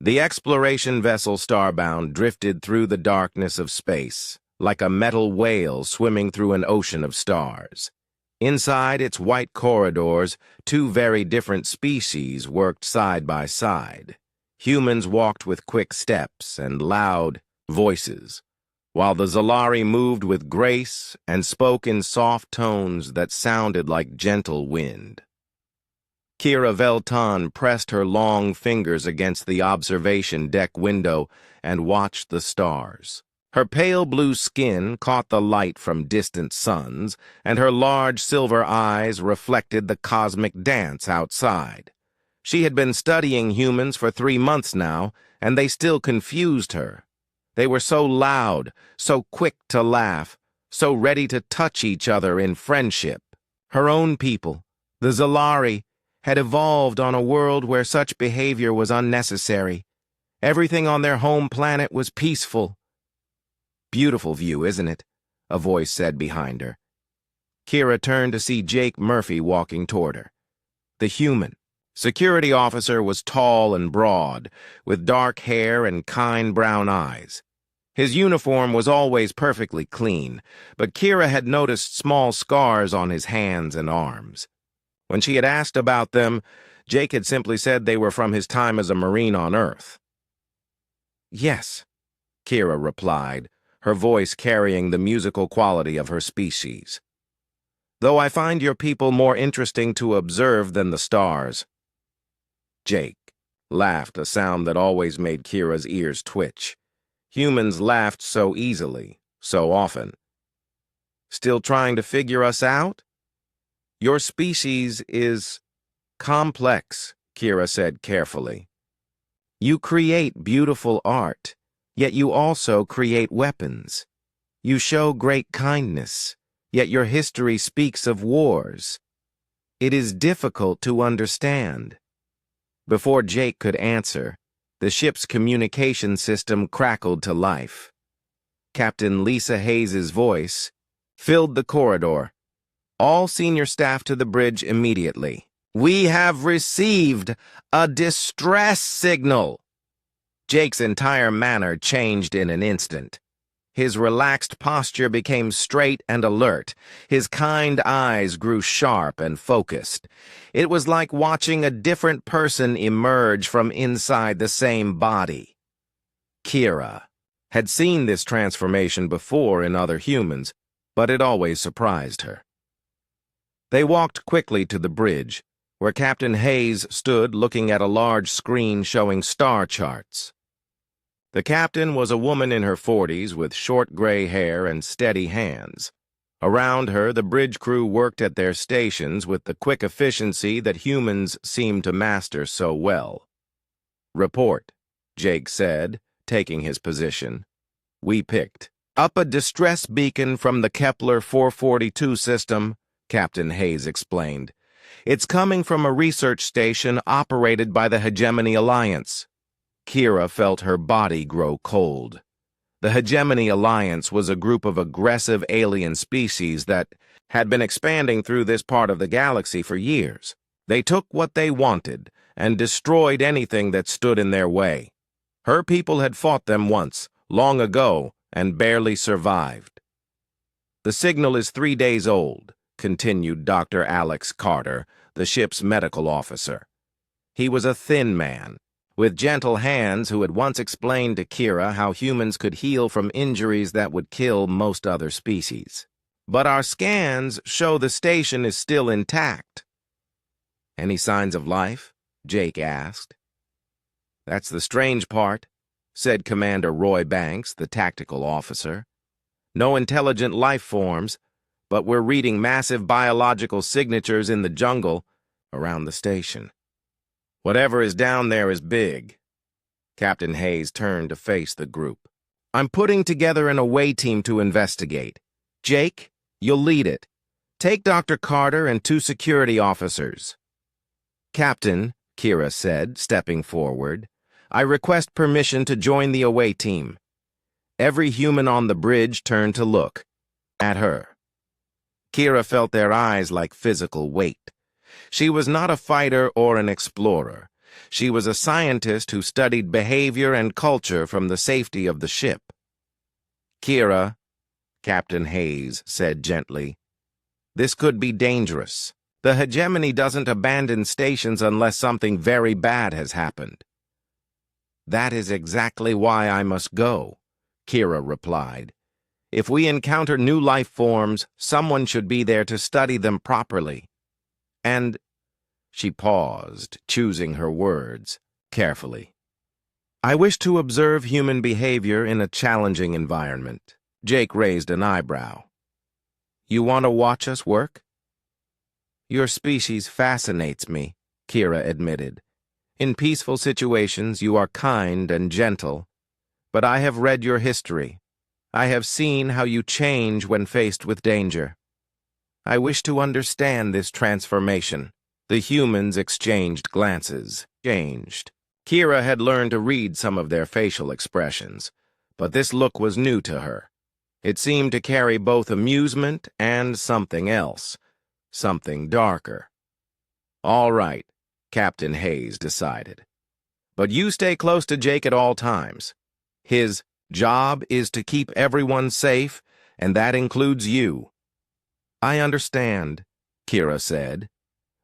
The exploration vessel Starbound drifted through the darkness of space, like a metal whale swimming through an ocean of stars. Inside its white corridors, two very different species worked side by side. Humans walked with quick steps and loud voices, while the Zalari moved with grace and spoke in soft tones that sounded like gentle wind. Kira Veltan pressed her long fingers against the observation deck window and watched the stars. Her pale blue skin caught the light from distant suns, and her large silver eyes reflected the cosmic dance outside. She had been studying humans for 3 months now, and they still confused her. They were so loud, so quick to laugh, so ready to touch each other in friendship. Her own people, the Zalari, had evolved on a world where such behavior was unnecessary. Everything on their home planet was peaceful. "Beautiful view, isn't it?" a voice said behind her. Kira turned to see Jake Murphy walking toward her. The human security officer was tall and broad, with dark hair and kind brown eyes. His uniform was always perfectly clean, but Kira had noticed small scars on his hands and arms. When she had asked about them, Jake had simply said they were from his time as a Marine on Earth. "Yes," Kira replied, her voice carrying the musical quality of her species. "Though I find your people more interesting to observe than the stars." Jake laughed, a sound that always made Kira's ears twitch. Humans laughed so easily, so often. "Still trying to figure us out?" "Your species is complex," Kira said carefully. "You create beautiful art. Yet you also create weapons. You show great kindness, yet your history speaks of wars. It is difficult to understand." Before Jake could answer, the ship's communication system crackled to life. Captain Lisa Hayes's voice filled the corridor. "All senior staff to the bridge immediately. We have received a distress signal." Jake's entire manner changed in an instant. His relaxed posture became straight and alert. His kind eyes grew sharp and focused. It was like watching a different person emerge from inside the same body. Kira had seen this transformation before in other humans, but it always surprised her. They walked quickly to the bridge, where Captain Hayes stood looking at a large screen showing star charts. The captain was a woman in her 40s with short gray hair and steady hands. Around her, the bridge crew worked at their stations with the quick efficiency that humans seem to master so well. "Report," Jake said, taking his position. "We picked up a distress beacon from the Kepler 442 system," Captain Hayes explained. "It's coming from a research station operated by the Hegemony Alliance." Kira felt her body grow cold. The Hegemony Alliance was a group of aggressive alien species that had been expanding through this part of the galaxy for years. They took what they wanted and destroyed anything that stood in their way. Her people had fought them once, long ago, and barely survived. "The signal is 3 days old," continued Dr. Alex Carter, the ship's medical officer. He was a thin man, with gentle hands, who had once explained to Kira how humans could heal from injuries that would kill most other species. "But our scans show the station is still intact." "Any signs of life?" Jake asked. "That's the strange part," said Commander Roy Banks, the tactical officer. "No intelligent life forms, but we're reading massive biological signatures in the jungle around the station. Whatever is down there is big." Captain Hayes turned to face the group. "I'm putting together an away team to investigate. Jake, you'll lead it. Take Dr. Carter and 2 security officers." "Captain," Kira said, stepping forward, "I request permission to join the away team." Every human on the bridge turned to look at her. Kira felt their eyes like physical weight. She was not a fighter or an explorer. She was a scientist who studied behavior and culture from the safety of the ship. "Kira," Captain Hayes said gently, "this could be dangerous. The hegemony doesn't abandon stations unless something very bad has happened." "That is exactly why I must go," Kira replied. "If we encounter new life forms, someone should be there to study them properly. And—" she paused, choosing her words carefully. "I wish to observe human behavior in a challenging environment." Jake raised an eyebrow. "You want to watch us work?" "Your species fascinates me," Kira admitted. "In peaceful situations, you are kind and gentle. But I have read your history. I have seen how you change when faced with danger. I wish to understand this transformation." The humans exchanged glances. Kira had learned to read some of their facial expressions, but this look was new to her. It seemed to carry both amusement and something else, something darker. "All right," Captain Hayes decided. "But you stay close to Jake at all times. His job is to keep everyone safe, and that includes you." "I understand," Kira said.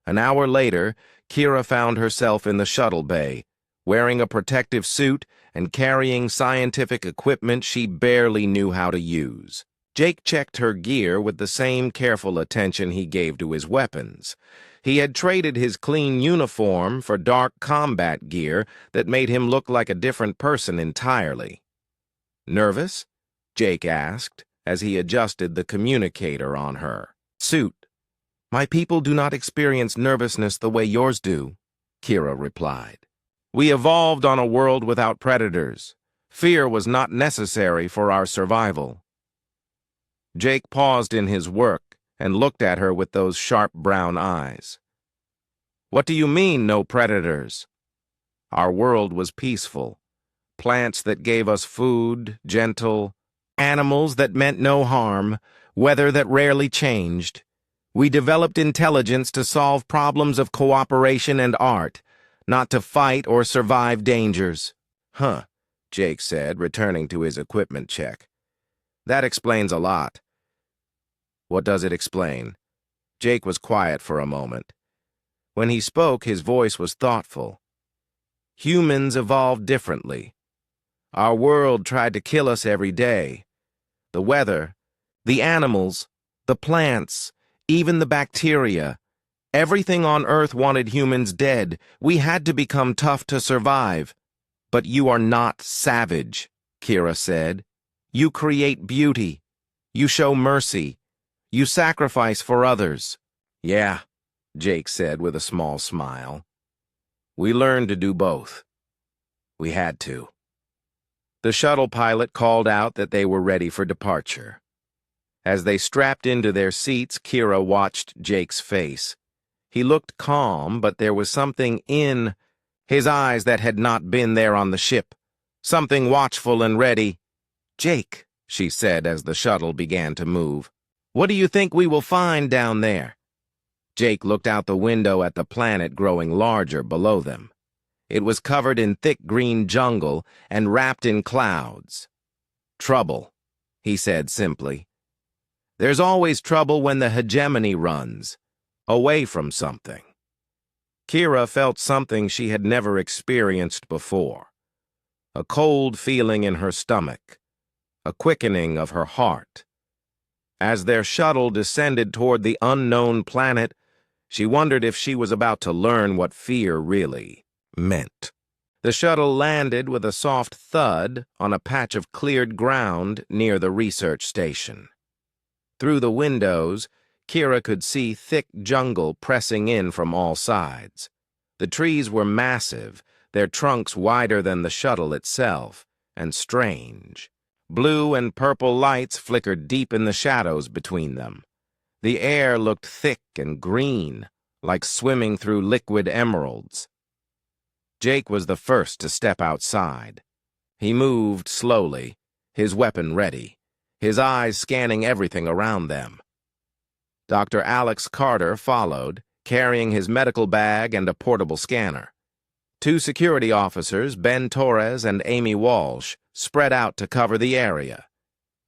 An hour later, Kira found herself in the shuttle bay, wearing a protective suit and carrying scientific equipment she barely knew how to use. Jake checked her gear with the same careful attention he gave to his weapons. He had traded his clean uniform for dark combat gear that made him look like a different person entirely. "Nervous?" Jake asked as he adjusted the communicator on her suit. "My people do not experience nervousness the way yours do," Kira replied. "We evolved on a world without predators. Fear was not necessary for our survival." Jake paused in his work and looked at her with those sharp brown eyes. "What do you mean, no predators?" "Our world was peaceful. Plants that gave us food, gentle, animals that meant no harm, weather that rarely changed. We developed intelligence to solve problems of cooperation and art, not to fight or survive dangers." "Huh," Jake said, returning to his equipment check. "That explains a lot." "What does it explain?" Jake was quiet for a moment. When he spoke, his voice was thoughtful. "Humans evolved differently. Our world tried to kill us every day. The weather, the animals, the plants, even the bacteria. Everything on Earth wanted humans dead. We had to become tough to survive. But you are not savage," Kira said. "You create beauty. You show mercy. You sacrifice for others." "Yeah," Jake said with a small smile. "We learned to do both. We had to." The shuttle pilot called out that they were ready for departure. As they strapped into their seats, Kira watched Jake's face. He looked calm, but there was something in his eyes that had not been there on the ship. Something watchful and ready. "Jake," she said as the shuttle began to move, "what do you think we will find down there?" Jake looked out the window at the planet growing larger below them. It was covered in thick green jungle and wrapped in clouds. "Trouble," he said simply. "There's always trouble when the hegemony runs, away from something." Kira felt something she had never experienced before. A cold feeling in her stomach, a quickening of her heart. As their shuttle descended toward the unknown planet, she wondered if she was about to learn what fear really meant. The shuttle landed with a soft thud on a patch of cleared ground near the research station. Through the windows, Kira could see thick jungle pressing in from all sides. The trees were massive, their trunks wider than the shuttle itself, and strange. Blue and purple lights flickered deep in the shadows between them. The air looked thick and green, like swimming through liquid emeralds. Jake was the first to step outside. He moved slowly, his weapon ready, his eyes scanning everything around them. Dr. Alex Carter followed, carrying his medical bag and a portable scanner. Two security officers, Ben Torres and Amy Walsh, spread out to cover the area.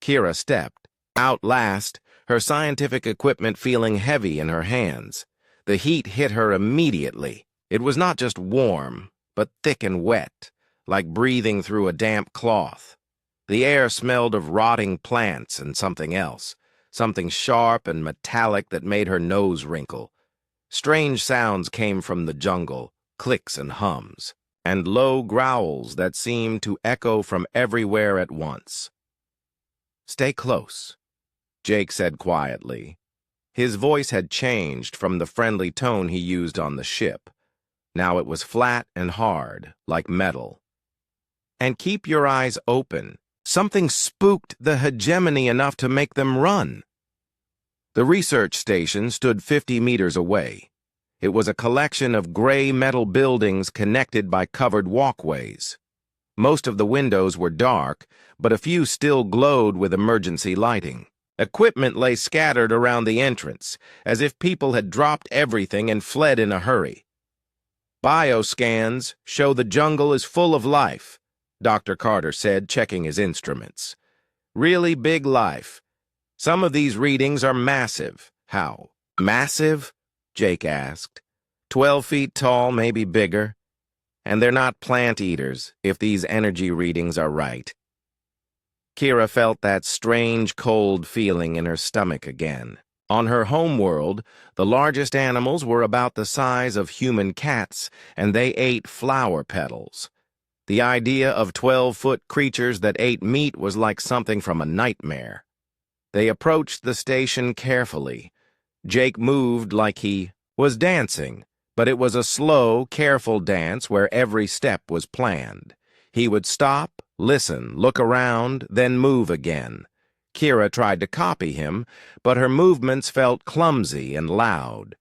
Kira stepped out last, her scientific equipment feeling heavy in her hands. The heat hit her immediately. It was not just warm, but thick and wet, like breathing through a damp cloth. The air smelled of rotting plants and something else, something sharp and metallic that made her nose wrinkle. Strange sounds came from the jungle, clicks and hums, and low growls that seemed to echo from everywhere at once. "Stay close," Jake said quietly. His voice had changed from the friendly tone he used on the ship. Now it was flat and hard, like metal. "And keep your eyes open. Something spooked the hegemony enough to make them run." The research station stood 50 meters away. It was a collection of gray metal buildings connected by covered walkways. Most of the windows were dark, but a few still glowed with emergency lighting. Equipment lay scattered around the entrance, as if people had dropped everything and fled in a hurry. "Bioscans show the jungle is full of life," Dr. Carter said, checking his instruments. "Really big life. Some of these readings are massive." "How? Massive?" Jake asked. 12 feet tall, maybe bigger. And they're not plant eaters, if these energy readings are right. Kira felt that strange, cold feeling in her stomach again. On her homeworld, the largest animals were about the size of human cats, and they ate flower petals. The idea of 12-foot creatures that ate meat was like something from a nightmare. They approached the station carefully. Jake moved like he was dancing, but it was a slow, careful dance where every step was planned. He would stop, listen, look around, then move again. Kira tried to copy him, but her movements felt clumsy and loud.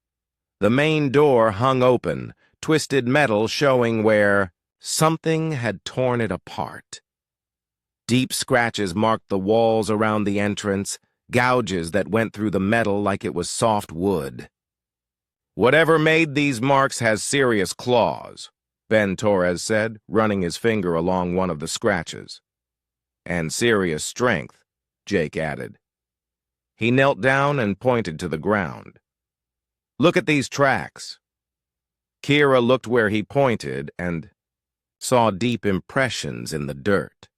The main door hung open, twisted metal showing where something had torn it apart. Deep scratches marked the walls around the entrance, gouges that went through the metal like it was soft wood. "Whatever made these marks has serious claws," Ben Torres said, running his finger along one of the scratches. "And serious strength," Jake added. He knelt down and pointed to the ground. "Look at these tracks." Kira looked where he pointed and saw deep impressions in the dirt.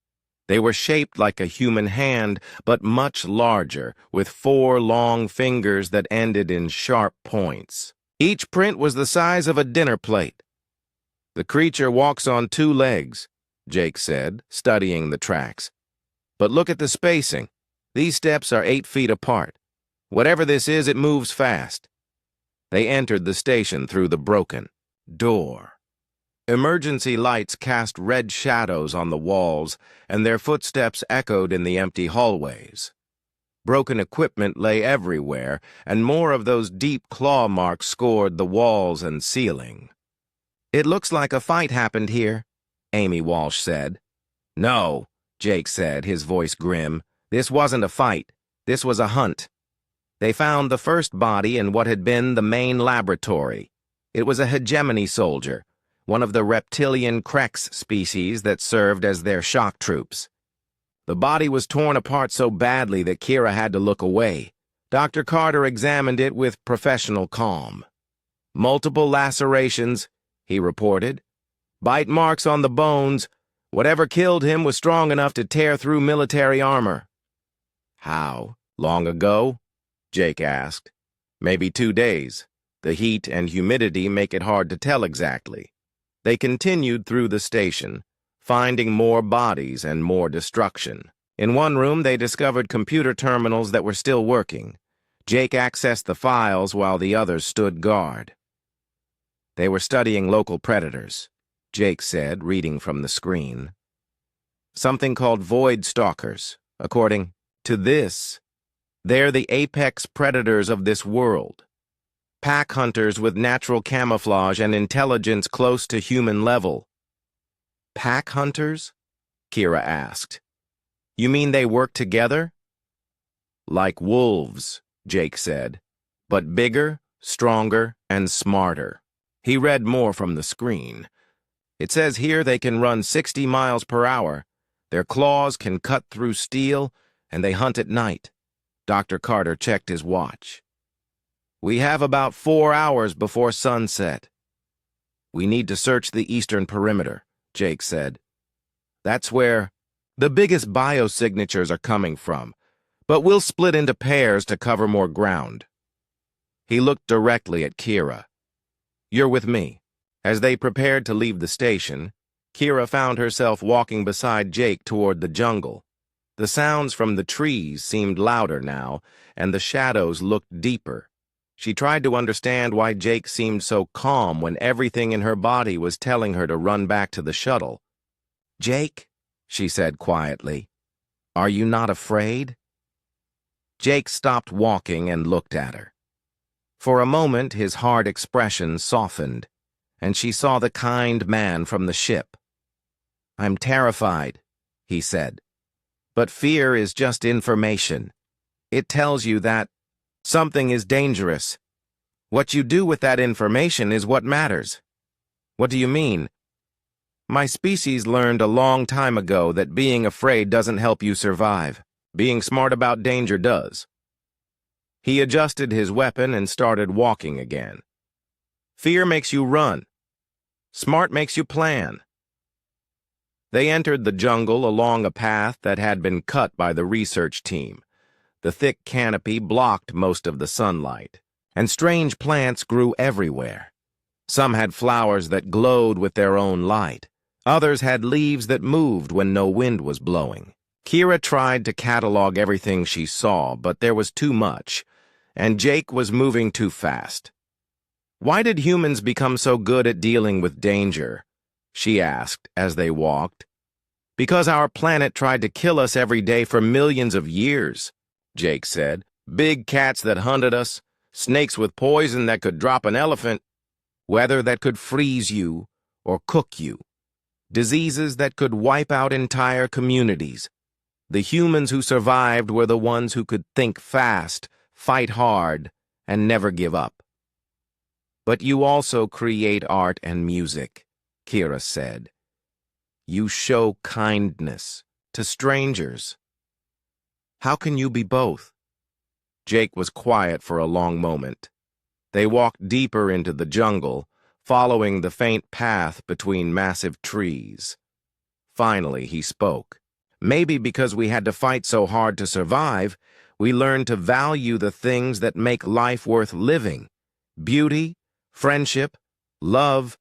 They were shaped like a human hand, but much larger, with 4 long fingers that ended in sharp points. Each print was the size of a dinner plate. "The creature walks on 2 legs," Jake said, studying the tracks. "But look at the spacing. These steps are 8 feet apart. Whatever this is, it moves fast." They entered the station through the broken door. Emergency lights cast red shadows on the walls, and their footsteps echoed in the empty hallways. Broken equipment lay everywhere, and more of those deep claw marks scored the walls and ceiling. "It looks like a fight happened here," Amy Walsh said. "No," Jake said, his voice grim. "This wasn't a fight. This was a hunt. They found the first body in what had been the main laboratory. It was a hegemony soldier, one of the reptilian Krex species that served as their shock troops. The body was torn apart so badly that Kira had to look away. Dr. Carter examined it with professional calm. "Multiple lacerations," he reported. "Bite marks on the bones. Whatever killed him was strong enough to tear through military armor." "How? Long ago?" Jake asked. "Maybe 2 days. The heat and humidity make it hard to tell exactly." They continued through the station, finding more bodies and more destruction. In one room, they discovered computer terminals that were still working. Jake accessed the files while the others stood guard. "They were studying local predators," Jake said, reading from the screen. "Something called void stalkers. According to this, they're the apex predators of this world. Pack hunters with natural camouflage and intelligence close to human level." "Pack hunters?" Kira asked. "You mean they work together?" "Like wolves," Jake said, "but bigger, stronger, and smarter." He read more from the screen. It says here they can run 60 miles per hour. Their claws can cut through steel, and they hunt at night. Dr. Carter checked his watch. We have about 4 hours before sunset. We need to search the eastern perimeter, Jake said. That's where the biggest biosignatures are coming from, but we'll split into pairs to cover more ground. He looked directly at Kira. You're with me. As they prepared to leave the station, Kira found herself walking beside Jake toward the jungle. The sounds from the trees seemed louder now, and the shadows looked deeper. She tried to understand why Jake seemed so calm when everything in her body was telling her to run back to the shuttle. Jake, she said quietly, are you not afraid? Jake stopped walking and looked at her. For a moment, his hard expression softened, and she saw the kind man from the ship. I'm terrified, he said. But fear is just information. It tells you that something is dangerous. What you do with that information is what matters. What do you mean? My species learned a long time ago that being afraid doesn't help you survive. Being smart about danger does. He adjusted his weapon and started walking again. Fear makes you run. Smart makes you plan. They entered the jungle along a path that had been cut by the research team. The thick canopy blocked most of the sunlight, and strange plants grew everywhere. Some had flowers that glowed with their own light. Others had leaves that moved when no wind was blowing. Kira tried to catalog everything she saw, but there was too much, and Jake was moving too fast. Why did humans become so good at dealing with danger? She asked as they walked. Because our planet tried to kill us every day for millions of years, Jake said. Big cats that hunted us, snakes with poison that could drop an elephant, weather that could freeze you or cook you, diseases that could wipe out entire communities. The humans who survived were the ones who could think fast, fight hard, and never give up. But you also create art and music, Kira said. You show kindness to strangers. How can you be both? Jake was quiet for a long moment. They walked deeper into the jungle, following the faint path between massive trees. Finally, he spoke. Maybe because we had to fight so hard to survive, we learned to value the things that make life worth living. Beauty, friendship, love.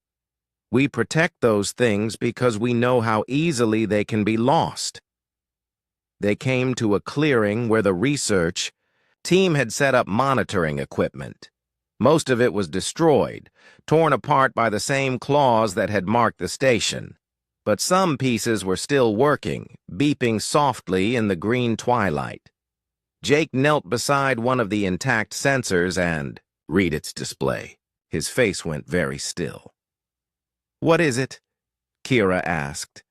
We protect those things because we know how easily they can be lost. They came to a clearing where the research team had set up monitoring equipment. Most of it was destroyed, torn apart by the same claws that had marked the station. But some pieces were still working, beeping softly in the green twilight. Jake knelt beside one of the intact sensors and read its display. His face went very still. What is it? Kira asked.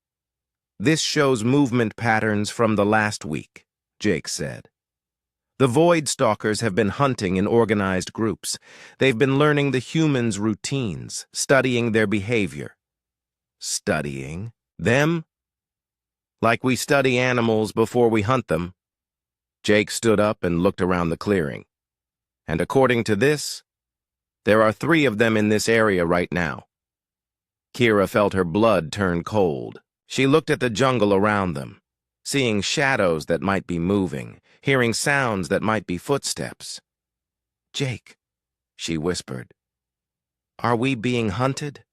This shows movement patterns from the last week, Jake said. The Void Stalkers have been hunting in organized groups. They've been learning the humans' routines, studying their behavior. Studying them? Like we study animals before we hunt them. Jake stood up and looked around the clearing. And according to this, there are 3 of them in this area right now. Kira felt her blood turn cold. She looked at the jungle around them, seeing shadows that might be moving, hearing sounds that might be footsteps. Jake, she whispered, are we being hunted?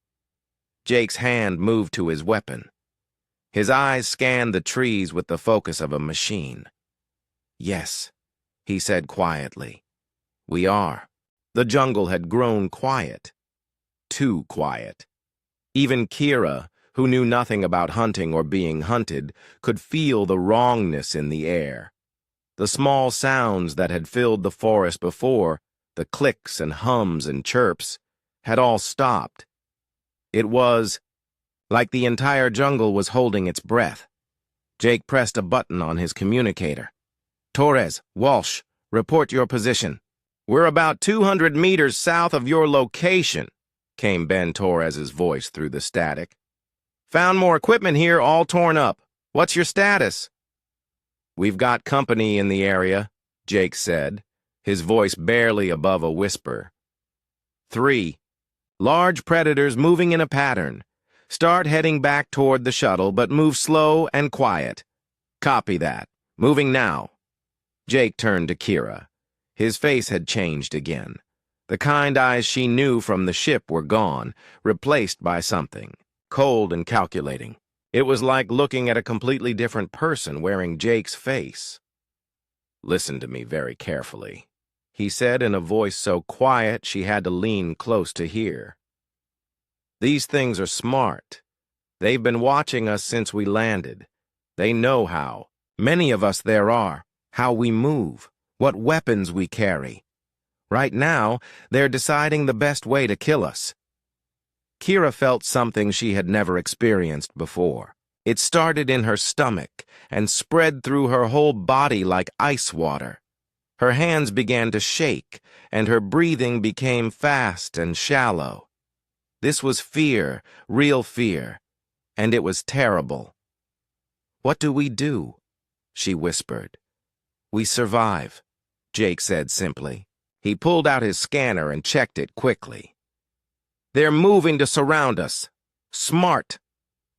Jake's hand moved to his weapon. His eyes scanned the trees with the focus of a machine. Yes, he said quietly. We are. The jungle had grown quiet. Too quiet. Even Kira, who knew nothing about hunting or being hunted, could feel the wrongness in the air. The small sounds that had filled the forest before, the clicks and hums and chirps, had all stopped. It was like the entire jungle was holding its breath. Jake pressed a button on his communicator. Torres, Walsh, report your position. We're about 200 meters south of your location, came Ben Torres's voice through the static. Found more equipment here, all torn up. What's your status? We've got company in the area, Jake said, his voice barely above a whisper. 3. Large predators moving in a pattern. Start heading back toward the shuttle, but move slow and quiet. Copy that. Moving now. Jake turned to Kira. His face had changed again. The kind eyes she knew from the ship were gone, replaced by something cold and calculating. It was like looking at a completely different person wearing Jake's face. Listen to me very carefully, he said in a voice so quiet she had to lean close to hear. These things are smart. They've been watching us since we landed. They know how many of us there are, how we move, what weapons we carry. Right now, they're deciding the best way to kill us. Kira felt something she had never experienced before. It started in her stomach and spread through her whole body like ice water. Her hands began to shake, and her breathing became fast and shallow. This was fear, real fear, and it was terrible. "What do we do?" she whispered. "We survive," Jake said simply. He pulled out his scanner and checked it quickly. "They're moving to surround us. Smart.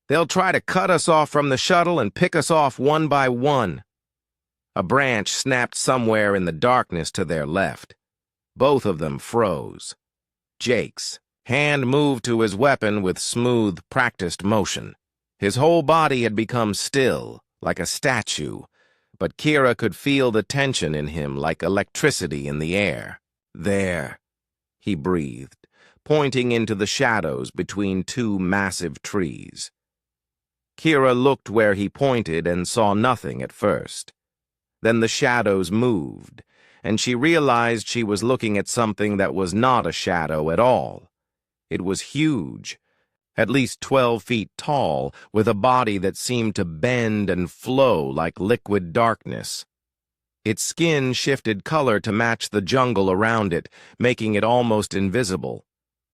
They'll try to cut us off from the shuttle and pick us off one by one." A branch snapped somewhere in the darkness to their left. Both of them froze. Jake's hand moved to his weapon with smooth, practiced motion. His whole body had become still, like a statue, but Kira could feel the tension in him like electricity in the air. "There," he breathed, pointing into the shadows between two massive trees. Kira looked where he pointed and saw nothing at first. Then the shadows moved, and she realized she was looking at something that was not a shadow at all. It was huge, at least 12 feet tall, with a body that seemed to bend and flow like liquid darkness. Its skin shifted color to match the jungle around it, making it almost invisible.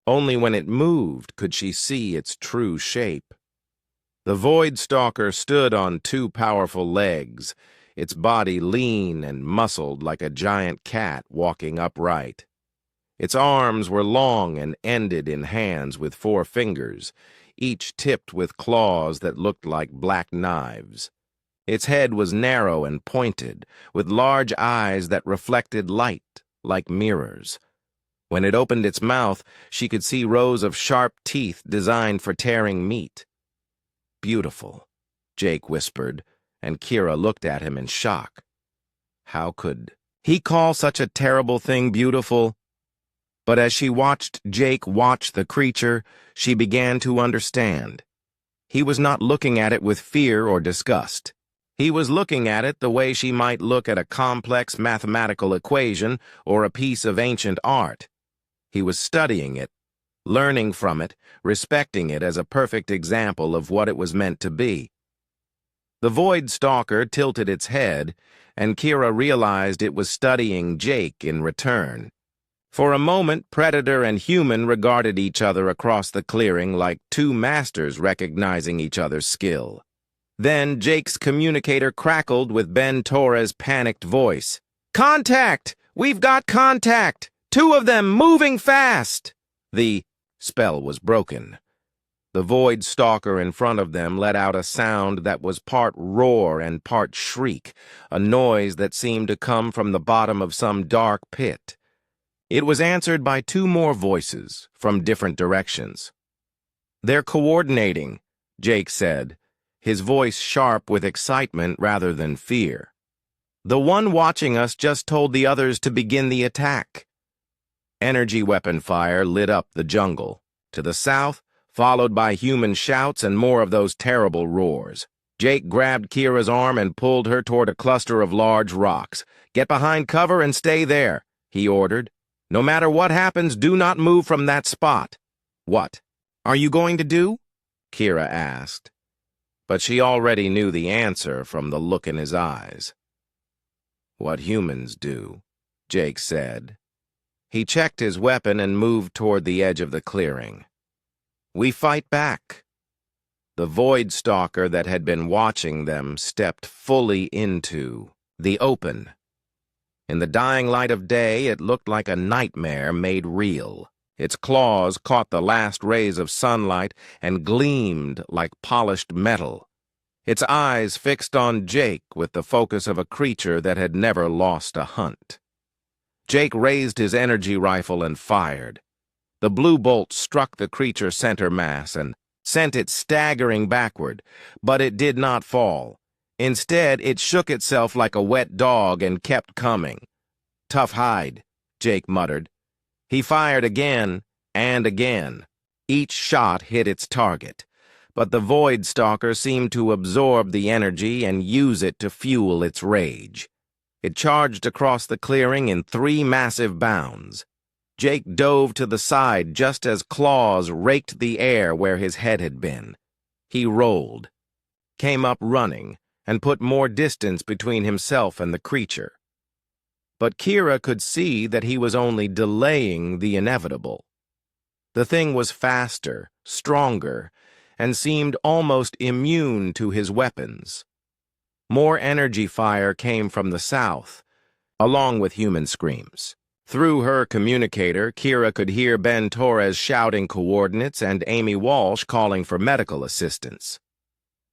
Only when it moved could she see its true shape. The Void Stalker stood on two powerful legs, its body lean and muscled like a giant cat walking upright. Its arms were long and ended in hands with 4 fingers, each tipped with claws that looked like black knives. Its head was narrow and pointed, with large eyes that reflected light like mirrors. When it opened its mouth, she could see rows of sharp teeth designed for tearing meat. "Beautiful," Jake whispered, and Kira looked at him in shock. How could he call such a terrible thing beautiful? But as she watched Jake watch the creature, she began to understand. He was not looking at it with fear or disgust. He was looking at it the way she might look at a complex mathematical equation or a piece of ancient art. He was studying it, learning from it, respecting it as a perfect example of what it was meant to be. The Void Stalker tilted its head, and Kira realized it was studying Jake in return. For a moment, predator and human regarded each other across the clearing like two masters recognizing each other's skill. Then Jake's communicator crackled with Ben Torres' panicked voice. "Contact! We've got contact! 2 of them moving fast!" The spell was broken. The Void Stalker in front of them let out a sound that was part roar and part shriek, a noise that seemed to come from the bottom of some dark pit. It was answered by 2 more voices from different directions. "They're coordinating," Jake said, his voice sharp with excitement rather than fear. "The one watching us just told the others to begin the attack." Energy weapon fire lit up the jungle. To the south, followed by human shouts and more of those terrible roars. Jake grabbed Kira's arm and pulled her toward a cluster of large rocks. "Get behind cover and stay there," he ordered. "No matter what happens, do not move from that spot." "What are you going to do?" Kira asked. But she already knew the answer from the look in his eyes. "What humans do," Jake said. He checked his weapon and moved toward the edge of the clearing. "We fight back." The void stalker that had been watching them stepped fully into the open. In the dying light of day, it looked like a nightmare made real. Its claws caught the last rays of sunlight and gleamed like polished metal. Its eyes fixed on Jake with the focus of a creature that had never lost a hunt. Jake raised his energy rifle and fired. The blue bolt struck the creature's center mass and sent it staggering backward, but it did not fall. Instead, it shook itself like a wet dog and kept coming. "Tough hide," Jake muttered. He fired again and again. Each shot hit its target, but the void stalker seemed to absorb the energy and use it to fuel its rage. It charged across the clearing in 3 massive bounds. Jake dove to the side just as claws raked the air where his head had been. He rolled, came up running, and put more distance between himself and the creature. But Kira could see that he was only delaying the inevitable. The thing was faster, stronger, and seemed almost immune to his weapons. More energy fire came from the south, along with human screams. Through her communicator, Kira could hear Ben Torres shouting coordinates and Amy Walsh calling for medical assistance.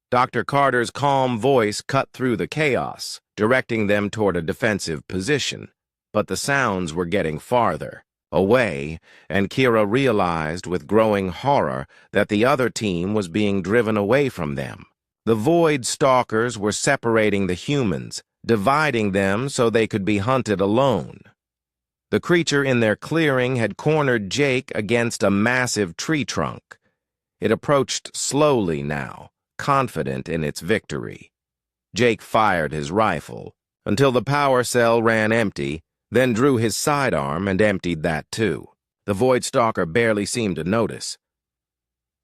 Dr. Carter's calm voice cut through the chaos, directing them toward a defensive position. But the sounds were getting farther, away, and Kira realized with growing horror that the other team was being driven away from them. The void stalkers were separating the humans, dividing them so they could be hunted alone. The creature in their clearing had cornered Jake against a massive tree trunk. It approached slowly now, confident in its victory. Jake fired his rifle until the power cell ran empty, then drew his sidearm and emptied that too. The void stalker barely seemed to notice.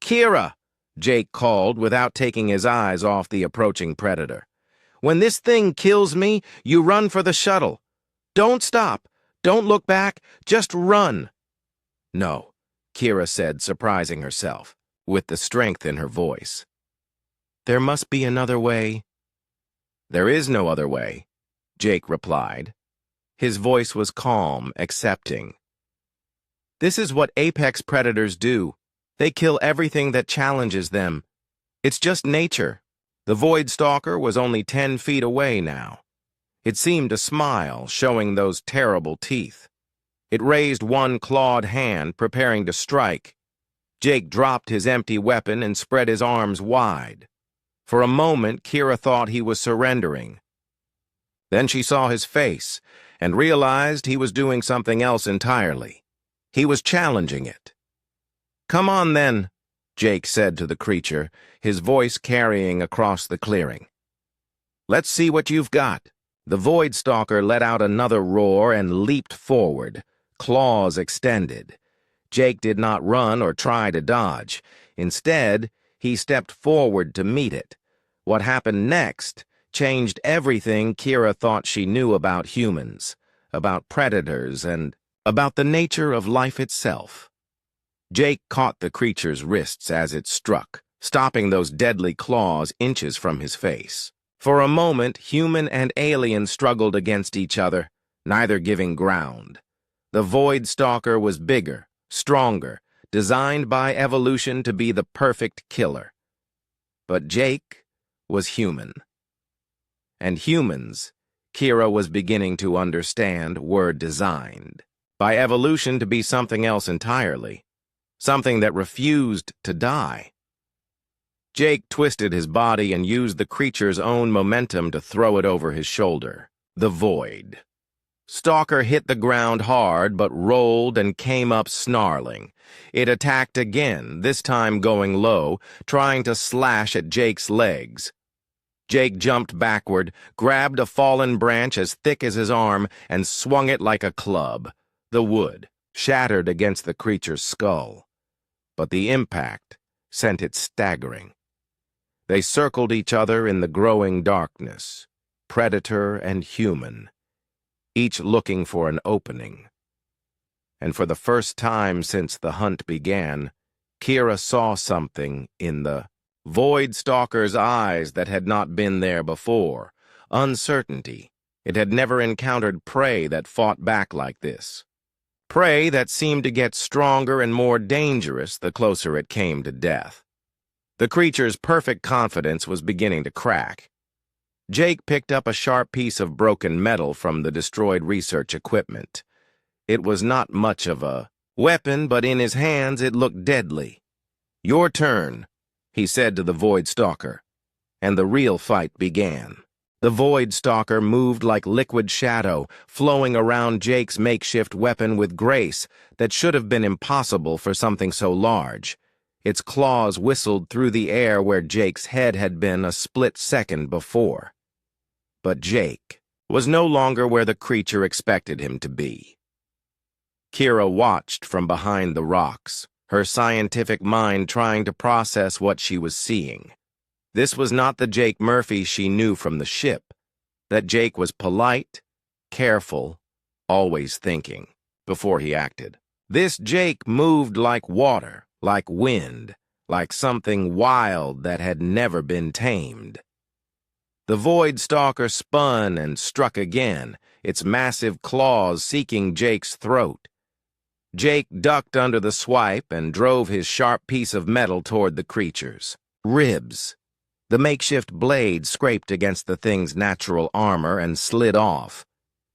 "Kira!" Jake called without taking his eyes off the approaching predator. "When this thing kills me, you run for the shuttle. Don't stop. Don't look back. Just run." "No," Kira said, surprising herself, with the strength in her voice. "There must be another way." "There is no other way," Jake replied. His voice was calm, accepting. "This is what apex predators do. They kill everything that challenges them. It's just nature." The void stalker was only 10 feet away now. It seemed to smile, showing those terrible teeth. It raised one clawed hand, preparing to strike. Jake dropped his empty weapon and spread his arms wide. For a moment, Kira thought he was surrendering. Then she saw his face and realized he was doing something else entirely. He was challenging it. "Come on, then," Jake said to the creature, his voice carrying across the clearing. "Let's see what you've got." The void stalker let out another roar and leaped forward, claws extended. Jake did not run or try to dodge. Instead, he stepped forward to meet it. What happened next changed everything Kira thought she knew about humans, about predators, and about the nature of life itself. Jake caught the creature's wrists as it struck, stopping those deadly claws inches from his face. For a moment, human and alien struggled against each other, neither giving ground. The void stalker was bigger, stronger, designed by evolution to be the perfect killer. But Jake was human. And humans, Kira was beginning to understand, were designed by evolution to be something else entirely, something that refused to die. Jake twisted his body and used the creature's own momentum to throw it over his shoulder. The void. Stalker hit the ground hard but rolled and came up snarling. It attacked again, this time going low, trying to slash at Jake's legs. Jake jumped backward, grabbed a fallen branch as thick as his arm, and swung it like a club. The wood shattered against the creature's skull, but the impact sent it staggering. They circled each other in the growing darkness, predator and human, each looking for an opening. And for the first time since the hunt began, Kira saw something in the Void Stalker's eyes that had not been there before. Uncertainty. It had never encountered prey that fought back like this. Prey that seemed to get stronger and more dangerous the closer it came to death. The creature's perfect confidence was beginning to crack. Jake picked up a sharp piece of broken metal from the destroyed research equipment. It was not much of a weapon, but in his hands it looked deadly. "Your turn," he said to the Void Stalker, and the real fight began. The Void Stalker moved like liquid shadow, flowing around Jake's makeshift weapon with grace that should have been impossible for something so large. Its claws whistled through the air where Jake's head had been a split second before. But Jake was no longer where the creature expected him to be. Kira watched from behind the rocks, her scientific mind trying to process what she was seeing. This was not the Jake Murphy she knew from the ship. That Jake was polite, careful, always thinking before he acted. This Jake moved like water, like wind, like something wild that had never been tamed. The Void Stalker spun and struck again, its massive claws seeking Jake's throat. Jake ducked under the swipe and drove his sharp piece of metal toward the creature's ribs. The makeshift blade scraped against the thing's natural armor and slid off,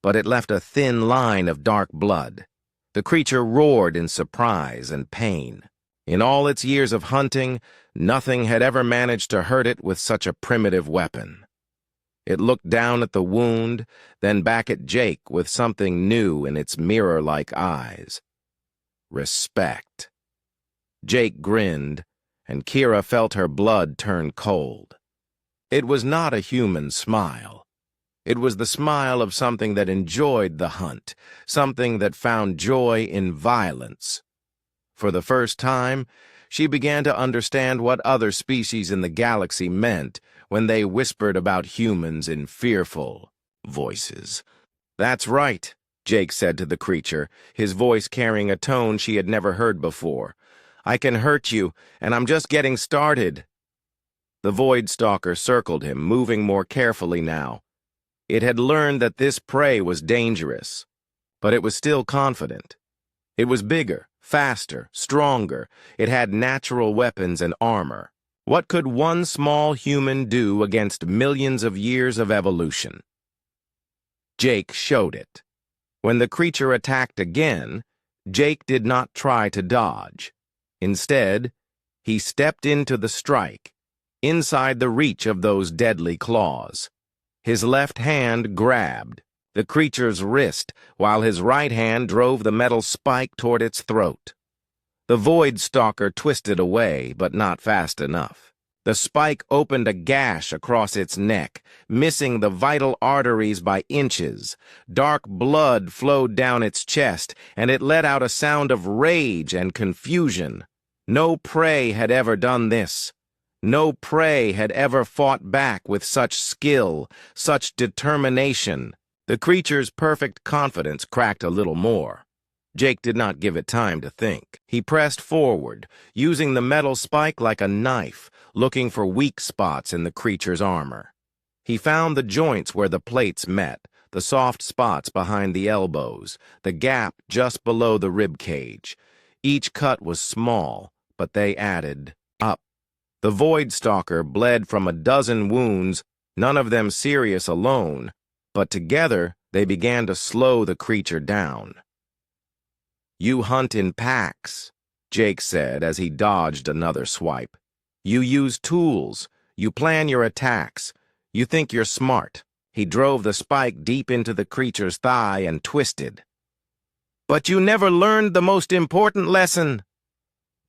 but it left a thin line of dark blood. The creature roared in surprise and pain. In all its years of hunting, nothing had ever managed to hurt it with such a primitive weapon. It looked down at the wound, then back at Jake with something new in its mirror-like eyes. Respect. Jake grinned, and Kira felt her blood turn cold. It was not a human smile. It was the smile of something that enjoyed the hunt, something that found joy in violence. For the first time, she began to understand what other species in the galaxy meant when they whispered about humans in fearful voices. "That's right," Jake said to the creature, his voice carrying a tone she had never heard before. "I can hurt you, and I'm just getting started." The Void Stalker circled him, moving more carefully now. It had learned that this prey was dangerous, but it was still confident. It was bigger, faster, stronger. It had natural weapons and armor. What could one small human do against millions of years of evolution? Jake showed it. When the creature attacked again, Jake did not try to dodge. Instead, he stepped into the strike, inside the reach of those deadly claws. His left hand grabbed the creature's wrist, while his right hand drove the metal spike toward its throat. The Void Stalker twisted away, but not fast enough. The spike opened a gash across its neck, missing the vital arteries by inches. Dark blood flowed down its chest, and it let out a sound of rage and confusion. No prey had ever done this. No prey had ever fought back with such skill, such determination. The creature's perfect confidence cracked a little more. Jake did not give it time to think. He pressed forward, using the metal spike like a knife, looking for weak spots in the creature's armor. He found the joints where the plates met, the soft spots behind the elbows, the gap just below the rib cage. Each cut was small, but they added up. The Void Stalker bled from a dozen wounds, none of them serious alone, but together they began to slow the creature down. "You hunt in packs," Jake said as he dodged another swipe. "You use tools. You plan your attacks. You think you're smart." He drove the spike deep into the creature's thigh and twisted. "But you never learned the most important lesson."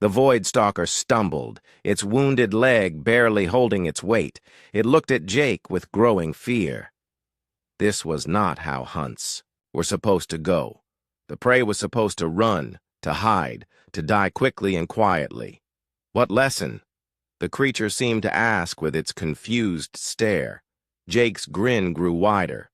The Void Stalker stumbled, its wounded leg barely holding its weight. It looked at Jake with growing fear. This was not how hunts were supposed to go. The prey was supposed to run, to hide, to die quickly and quietly. What lesson? The creature seemed to ask with its confused stare. Jake's grin grew wider.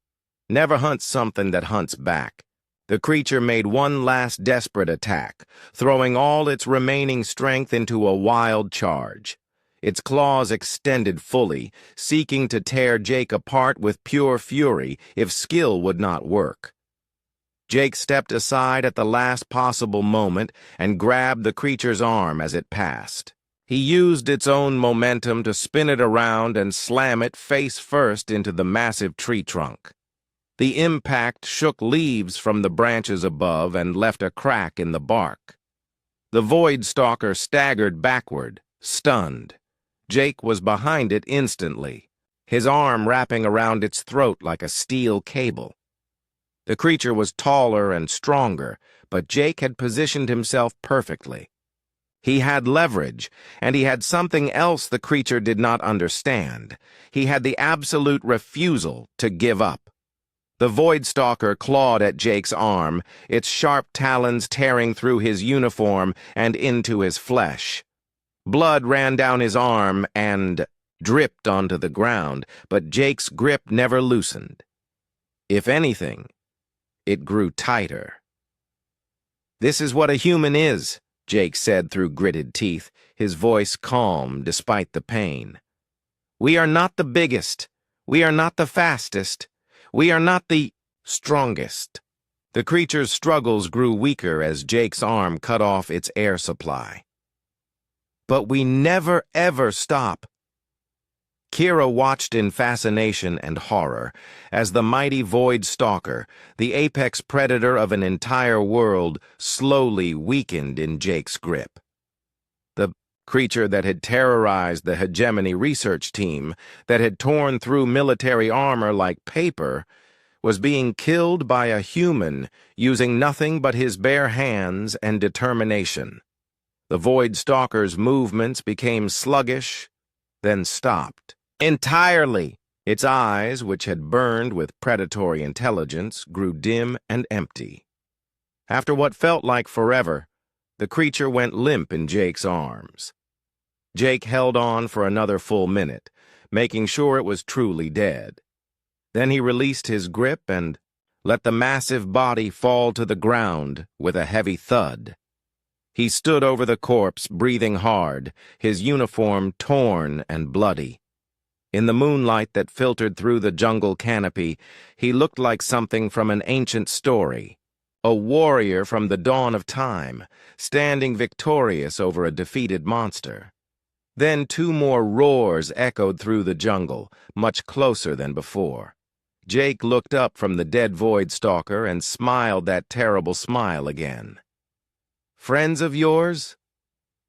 Never hunt something that hunts back. The creature made one last desperate attack, throwing all its remaining strength into a wild charge. its claws extended fully, seeking to tear Jake apart with pure fury if skill would not work. Jake stepped aside at the last possible moment and grabbed the creature's arm as it passed. He used its own momentum to spin it around and slam it face first into the massive tree trunk. The impact shook leaves from the branches above and left a crack in the bark. The Void Stalker staggered backward, stunned. Jake was behind it instantly, his arm wrapping around its throat like a steel cable. The creature was taller and stronger, but Jake had positioned himself perfectly. He had leverage, and he had something else the creature did not understand. He had the absolute refusal to give up. The Void Stalker clawed at Jake's arm, its sharp talons tearing through his uniform and into his flesh. Blood ran down his arm and dripped onto the ground, but Jake's grip never loosened. If anything, it grew tighter. "This is what a human is," Jake said through gritted teeth, his voice calm despite the pain. "We are not the biggest. We are not the fastest. We are not the strongest." The creature's struggles grew weaker as Jake's arm cut off its air supply. "But we never ever stop." Kira watched in fascination and horror as the mighty Void Stalker, the apex predator of an entire world, slowly weakened in Jake's grip. The creature that had terrorized the hegemony research team, that had torn through military armor like paper, was being killed by a human using nothing but his bare hands and determination. The Void Stalker's movements became sluggish, then stopped. Entirely. Its eyes, which had burned with predatory intelligence, grew dim and empty. After what felt like forever, the creature went limp in Jake's arms. Jake held on for another full minute, making sure it was truly dead. Then he released his grip and let the massive body fall to the ground with a heavy thud. He stood over the corpse, breathing hard, his uniform torn and bloody. In the moonlight that filtered through the jungle canopy, he looked like something from an ancient story, a warrior from the dawn of time, standing victorious over a defeated monster. Then 2 more roars echoed through the jungle, much closer than before. Jake looked up from the dead Void Stalker and smiled that terrible smile again. "Friends of yours?"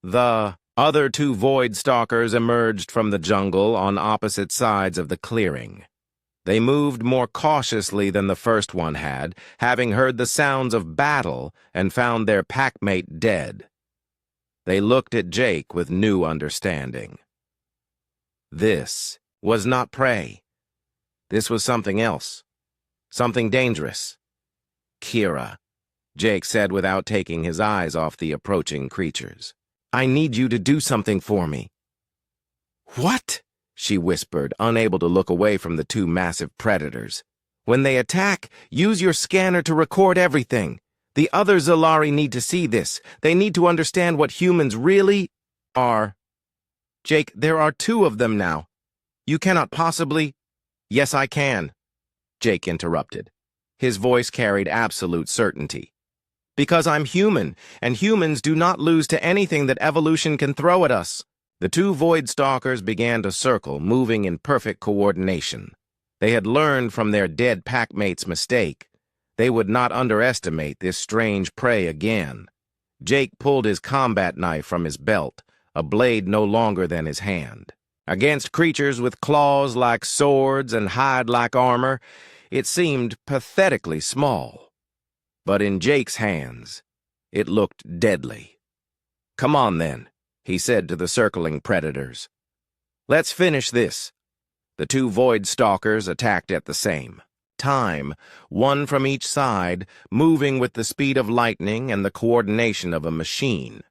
The other 2 Void Stalkers emerged from the jungle on opposite sides of the clearing. They moved more cautiously than the first one had, having heard the sounds of battle and found their packmate dead. They looked at Jake with new understanding. This was not prey. This was something else. Something dangerous. "Kira," Jake said without taking his eyes off the approaching creatures. "I need you to do something for me." "What?" she whispered, unable to look away from the 2 massive predators. "When they attack, use your scanner to record everything. The other Zalari need to see this. They need to understand what humans really are." "Jake, there are 2 of them now. You cannot possibly—" "Yes, I can," Jake interrupted. His voice carried absolute certainty. "Because I'm human, and humans do not lose to anything that evolution can throw at us." The 2 Void Stalkers began to circle, moving in perfect coordination. They had learned from their dead packmate's mistake. They would not underestimate this strange prey again. Jake pulled his combat knife from his belt, a blade no longer than his hand. Against creatures with claws like swords and hide like armor, it seemed pathetically small. But in Jake's hands, it looked deadly. "Come on, then," he said to the circling predators. "Let's finish this." The 2 Void Stalkers attacked at the same time, 1 from each side, moving with the speed of lightning and the coordination of a machine.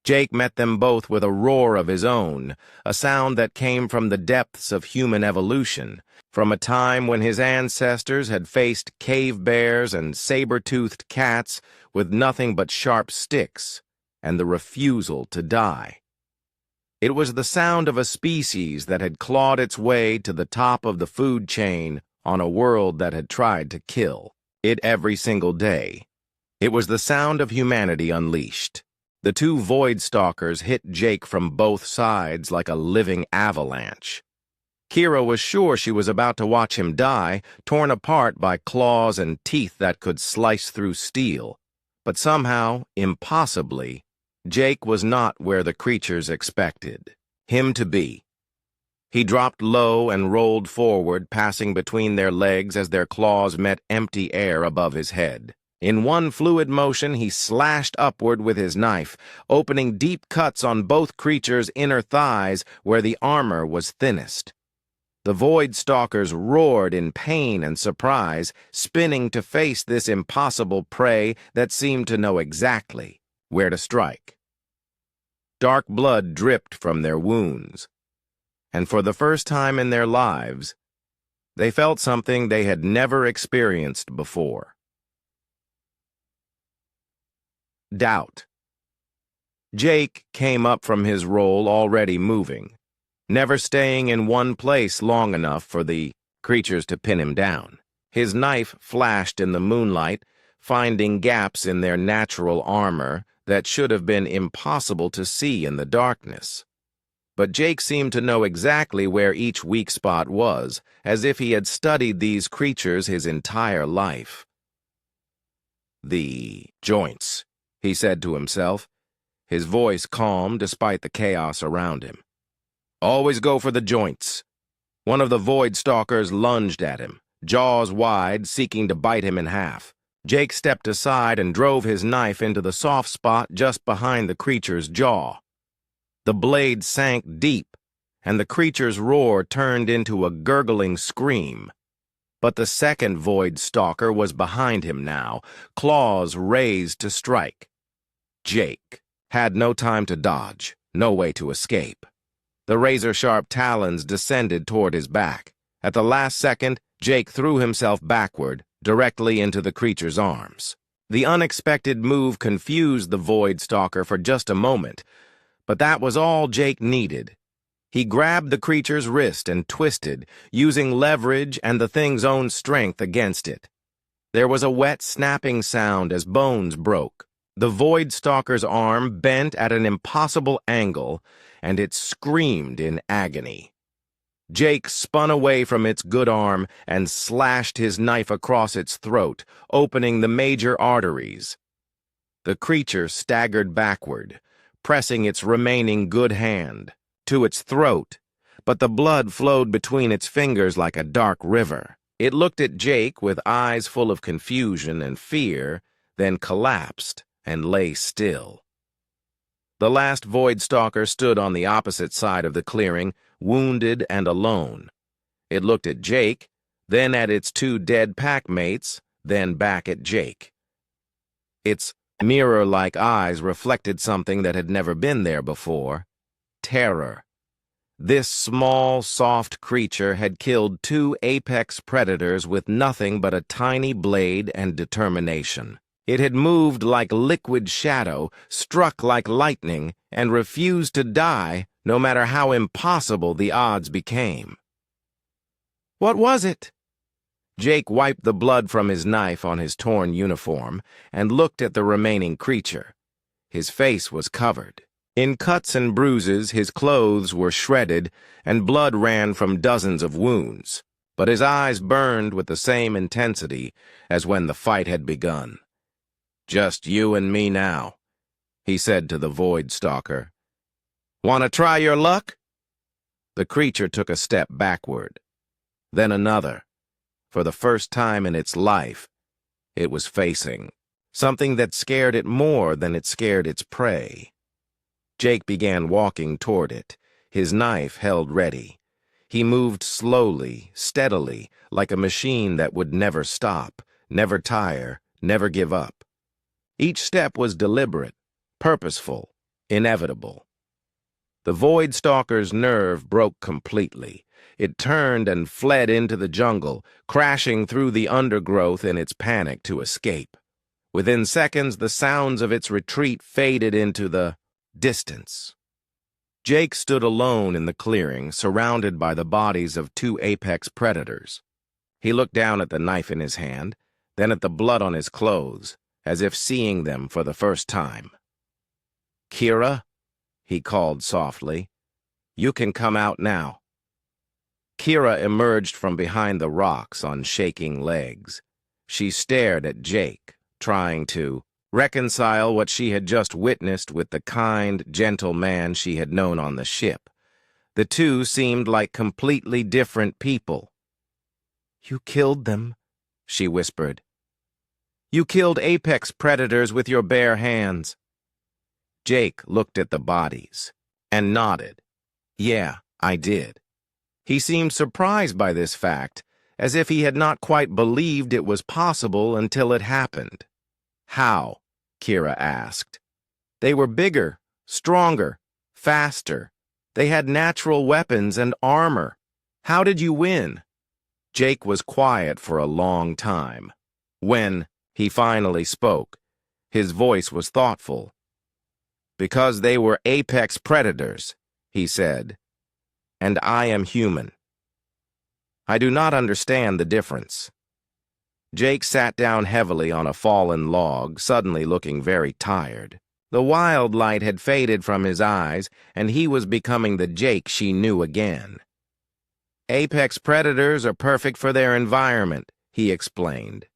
Jake met them both with a roar of his own, a sound that came from the depths of human evolution, from a time when his ancestors had faced cave bears and saber-toothed cats with nothing but sharp sticks and the refusal to die. It was the sound of a species that had clawed its way to the top of the food chain on a world that had tried to kill it every single day. It was the sound of humanity unleashed. The two Void Stalkers hit Jake from both sides like a living avalanche. Kira was sure she was about to watch him die, torn apart by claws and teeth that could slice through steel. But somehow, impossibly, Jake was not where the creatures expected him to be. He dropped low and rolled forward, passing between their legs as their claws met empty air above his head. In one fluid motion, he slashed upward with his knife, opening deep cuts on both creatures' inner thighs where the armor was thinnest. The Void Stalkers roared in pain and surprise, spinning to face this impossible prey that seemed to know exactly where to strike. Dark blood dripped from their wounds, and for the first time in their lives, they felt something they had never experienced before. Doubt. Jake came up from his roll already moving, never staying in one place long enough for the creatures to pin him down. His knife flashed in the moonlight, finding gaps in their natural armor that should have been impossible to see in the darkness. But Jake seemed to know exactly where each weak spot was, as if he had studied these creatures his entire life. The joints, he said to himself, his voice calm despite the chaos around him. Always go for the joints. One of the Void Stalkers lunged at him, jaws wide, seeking to bite him in half. Jake stepped aside and drove his knife into the soft spot just behind the creature's jaw. The blade sank deep, and the creature's roar turned into a gurgling scream. But the second Void Stalker was behind him now, claws raised to strike. Jake had no time to dodge, no way to escape. The razor-sharp talons descended toward his back. At the last second, Jake threw himself backward, directly into the creature's arms. The unexpected move confused the Void Stalker for just a moment, but that was all Jake needed. He grabbed the creature's wrist and twisted, using leverage and the thing's own strength against it. There was a wet snapping sound as bones broke. The Void Stalker's arm bent at an impossible angle, and it screamed in agony. Jake spun away from its good arm and slashed his knife across its throat, opening the major arteries. The creature staggered backward, pressing its remaining good hand to its throat, but the blood flowed between its fingers like a dark river. It looked at Jake with eyes full of confusion and fear, then collapsed and lay still. The last Void Stalker stood on the opposite side of the clearing, wounded and alone. It looked at Jake, then at its two dead pack-mates, then back at Jake. Its mirror-like eyes reflected something that had never been there before: terror. This small, soft creature had killed two apex predators with nothing but a tiny blade and determination. It had moved like liquid shadow, struck like lightning, and refused to die, no matter how impossible the odds became. What was it? Jake wiped the blood from his knife on his torn uniform and looked at the remaining creature. His face was covered. In cuts and bruises, his clothes were shredded, and blood ran from dozens of wounds, but his eyes burned with the same intensity as when the fight had begun. "Just you and me now," he said to the Void Stalker. "Want to try your luck?" The creature took a step backward, then another. For the first time in its life, it was facing something that scared it more than it scared its prey. Jake began walking toward it, his knife held ready. He moved slowly, steadily, like a machine that would never stop, never tire, never give up. Each step was deliberate, purposeful, inevitable. The Void Stalker's nerve broke completely. It turned and fled into the jungle, crashing through the undergrowth in its panic to escape. Within seconds, the sounds of its retreat faded into the distance. Jake stood alone in the clearing, surrounded by the bodies of two apex predators. He looked down at the knife in his hand, then at the blood on his clothes, as if seeing them for the first time. "Kira," he called softly, "you can come out now." Kira emerged from behind the rocks on shaking legs. She stared at Jake, trying to reconcile what she had just witnessed with the kind, gentle man she had known on the ship. The two seemed like completely different people. "You killed them," she whispered. "You killed apex predators with your bare hands." Jake looked at the bodies and nodded. "Yeah, I did." He seemed surprised by this fact, as if he had not quite believed it was possible until it happened. "How?" Kira asked. "They were bigger, stronger, faster. They had natural weapons and armor. How did you win?" Jake was quiet for a long time. When he finally spoke, his voice was thoughtful. "Because they were apex predators," he said, "and I am human. I do not understand the difference." Jake sat down heavily on a fallen log, suddenly looking very tired. The wild light had faded from his eyes, and he was becoming the Jake she knew again. "Apex predators are perfect for their environment," he explained.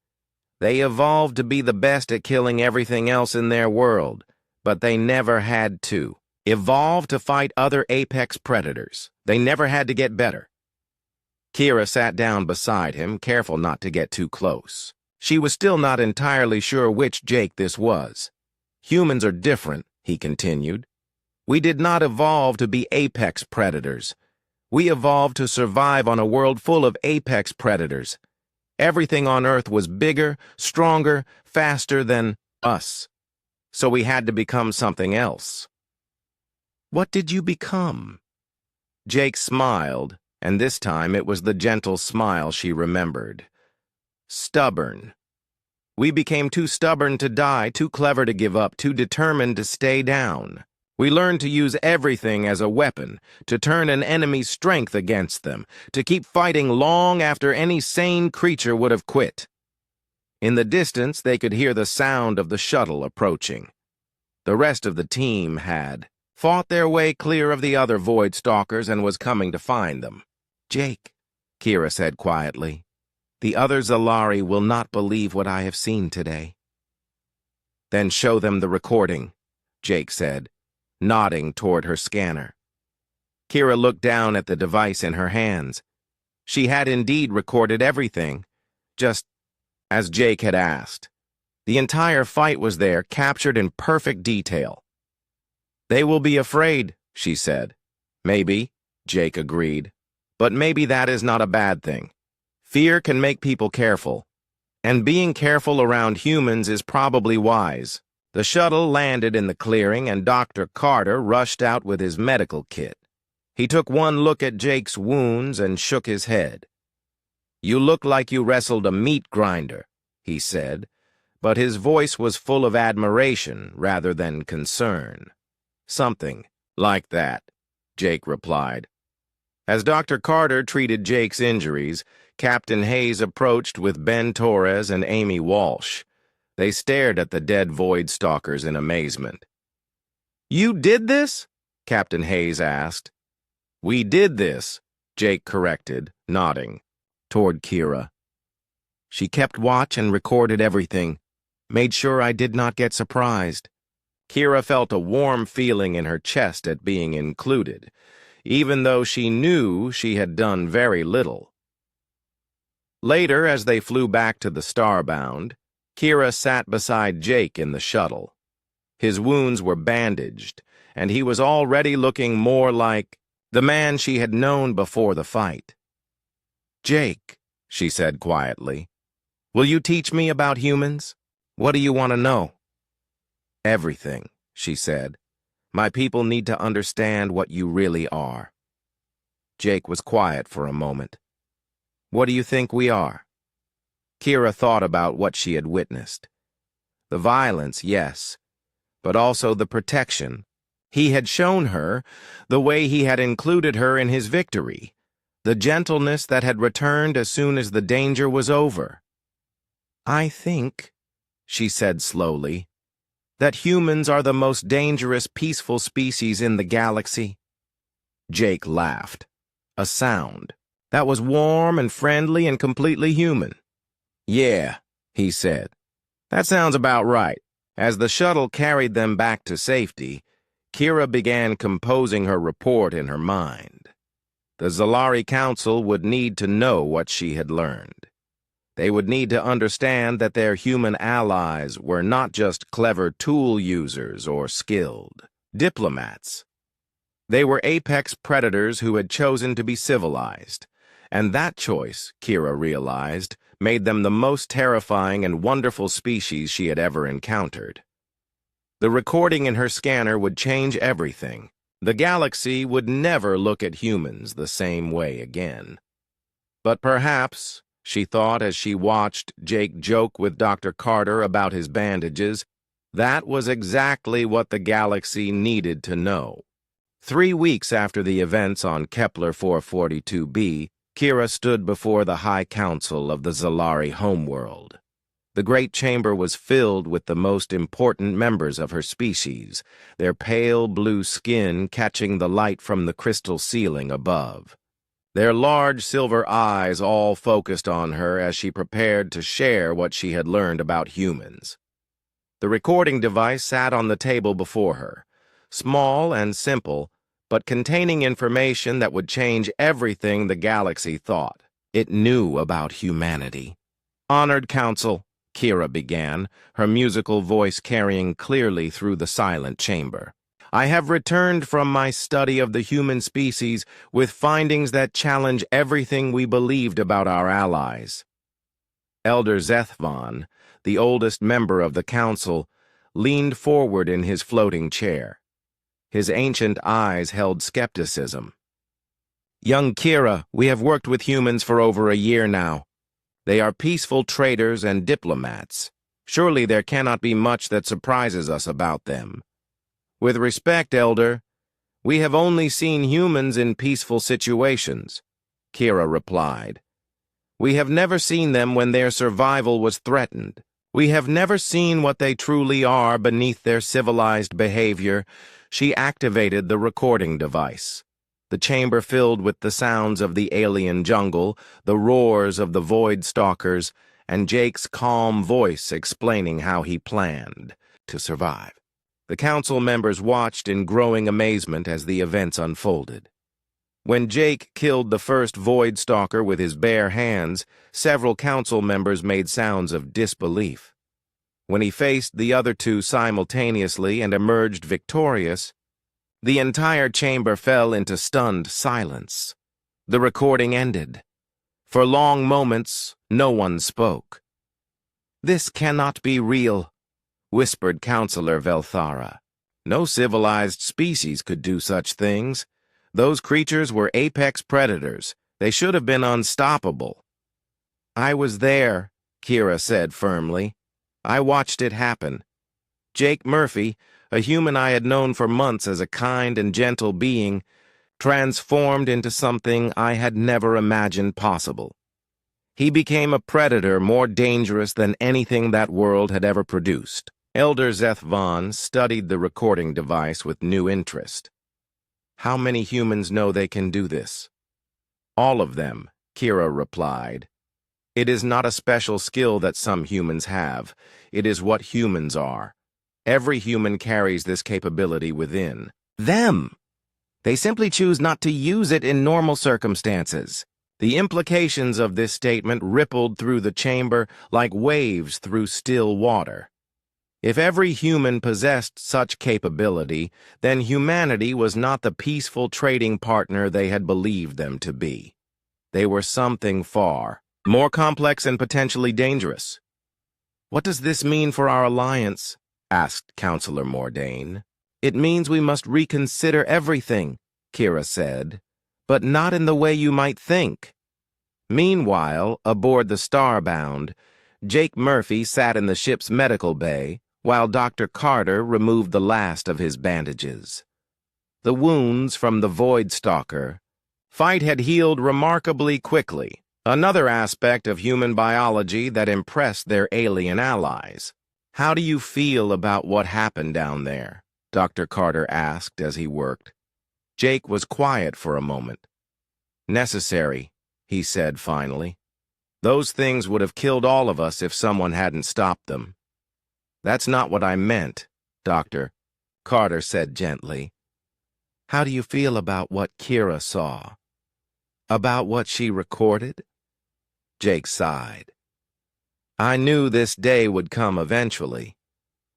"They evolved to be the best at killing everything else in their world, but they never had to evolve to fight other apex predators. They never had to get better." Kira sat down beside him, careful not to get too close. She was still not entirely sure which Jake this was. "Humans are different," he continued. "We did not evolve to be apex predators. We evolved to survive on a world full of apex predators. Everything on Earth was bigger, stronger, faster than us. So we had to become something else." "What did you become?" Jake smiled, and this time it was the gentle smile she remembered. "Stubborn. We became too stubborn to die, too clever to give up, too determined to stay down. We learned to use everything as a weapon, to turn an enemy's strength against them, to keep fighting long after any sane creature would have quit." In the distance, they could hear the sound of the shuttle approaching. The rest of the team had fought their way clear of the other Void Stalkers and was coming to find them. "Jake," Kira said quietly, "the other Zalari will not believe what I have seen today." "Then show them the recording," Jake said, nodding toward her scanner. Kira looked down at the device in her hands. She had indeed recorded everything, just as Jake had asked. The entire fight was there, captured in perfect detail. "They will be afraid," she said. "Maybe," Jake agreed. "But maybe that is not a bad thing. Fear can make people careful, and being careful around humans is probably wise." The shuttle landed in the clearing, and Dr. Carter rushed out with his medical kit. He took one look at Jake's wounds and shook his head. "You look like you wrestled a meat grinder," he said, but his voice was full of admiration rather than concern. "Something like that," Jake replied. As Dr. Carter treated Jake's injuries, Captain Hayes approached with Ben Torres and Amy Walsh. They stared at the dead Void Stalkers in amazement. "You did this?" Captain Hayes asked. "We did this," Jake corrected, nodding, toward Kira. "She kept watch and recorded everything, made sure I did not get surprised." Kira felt a warm feeling in her chest at being included, even though she knew she had done very little. Later, as they flew back to the Starbound, Kira sat beside Jake in the shuttle. His wounds were bandaged, and he was already looking more like the man she had known before the fight. "Jake," she said quietly, "will you teach me about humans? What do you want to know?" "Everything," she said. "My people need to understand what you really are." Jake was quiet for a moment. "What do you think we are?" Kira thought about what she had witnessed. The violence, yes, but also the protection, He had shown her the way he had included her in his victory, the gentleness that had returned as soon as the danger was over. "I think," she said slowly, "that humans are the most dangerous, peaceful species in the galaxy." Jake laughed. A sound that was warm and friendly and completely human. "Yeah," he said. "That sounds about right." As the shuttle carried them back to safety, Kira began composing her report in her mind. The Zalari Council would need to know what she had learned. They would need to understand that their human allies were not just clever tool users or skilled diplomats. They were apex predators who had chosen to be civilized, and that choice, Kira realized, made them the most terrifying and wonderful species she had ever encountered. The recording in her scanner would change everything. The galaxy would never look at humans the same way again. But perhaps, she thought as she watched Jake joke with Dr. Carter about his bandages, that was exactly what the galaxy needed to know. 3 weeks after the events on Kepler 442b, Kira stood before the High Council of the Zalari homeworld. The great chamber was filled with the most important members of her species, their pale blue skin catching the light from the crystal ceiling above. Their large silver eyes all focused on her as she prepared to share what she had learned about humans. The recording device sat on the table before her, small and simple, but containing information that would change everything the galaxy thought. It knew about humanity. "Honored Council," Kira began, her musical voice carrying clearly through the silent chamber. "I have returned from my study of the human species with findings that challenge everything we believed about our allies." Elder Zethvan, the oldest member of the council, leaned forward in his floating chair. His ancient eyes held skepticism. "Young Kira, we have worked with humans for over a year now. They are peaceful traders and diplomats. Surely there cannot be much that surprises us about them. With respect, Elder, we have only seen humans in peaceful situations," Kira replied. "We have never seen them when their survival was threatened. We have never seen what they truly are beneath their civilized behavior." She activated the recording device. The chamber filled with the sounds of the alien jungle, the roars of the void stalkers, and Jake's calm voice explaining how he planned to survive. The council members watched in growing amazement as the events unfolded. When Jake killed the first void stalker with his bare hands, several council members made sounds of disbelief. When he faced the other two simultaneously and emerged victorious, the entire chamber fell into stunned silence. The recording ended. For long moments, no one spoke. "This cannot be real," whispered Counselor Velthara. "No civilized species could do such things. Those creatures were apex predators. They should have been unstoppable." "I was there," Kira said firmly. "I watched it happen. Jake Murphy, a human I had known for months as a kind and gentle being, transformed into something I had never imagined possible. He became a predator more dangerous than anything that world had ever produced." Elder Zethvan studied the recording device with new interest. "How many humans know they can do this?" "All of them," Kira replied. "It is not a special skill that some humans have. It is what humans are. Every human carries this capability within them. They simply choose not to use it in normal circumstances." The implications of this statement rippled through the chamber like waves through still water. If every human possessed such capability, then humanity was not the peaceful trading partner they had believed them to be. They were something far more complex and potentially dangerous. "What does this mean for our alliance?" asked Counselor Mordain. "It means we must reconsider everything," Kira said, "but not in the way you might think." Meanwhile, aboard the Starbound, Jake Murphy sat in the ship's medical bay, while Dr. Carter removed the last of his bandages. the wounds from the Void Stalker, fight had healed remarkably quickly, another aspect of human biology that impressed their alien allies. "How do you feel about what happened down there?" Dr. Carter asked as he worked. Jake was quiet for a moment. "Necessary," he said finally. "Those things would have killed all of us if someone hadn't stopped them." "That's not what I meant, Doctor," Carter said gently. "How do you feel about what Kira saw? About what she recorded?" Jake sighed. "I knew this day would come eventually.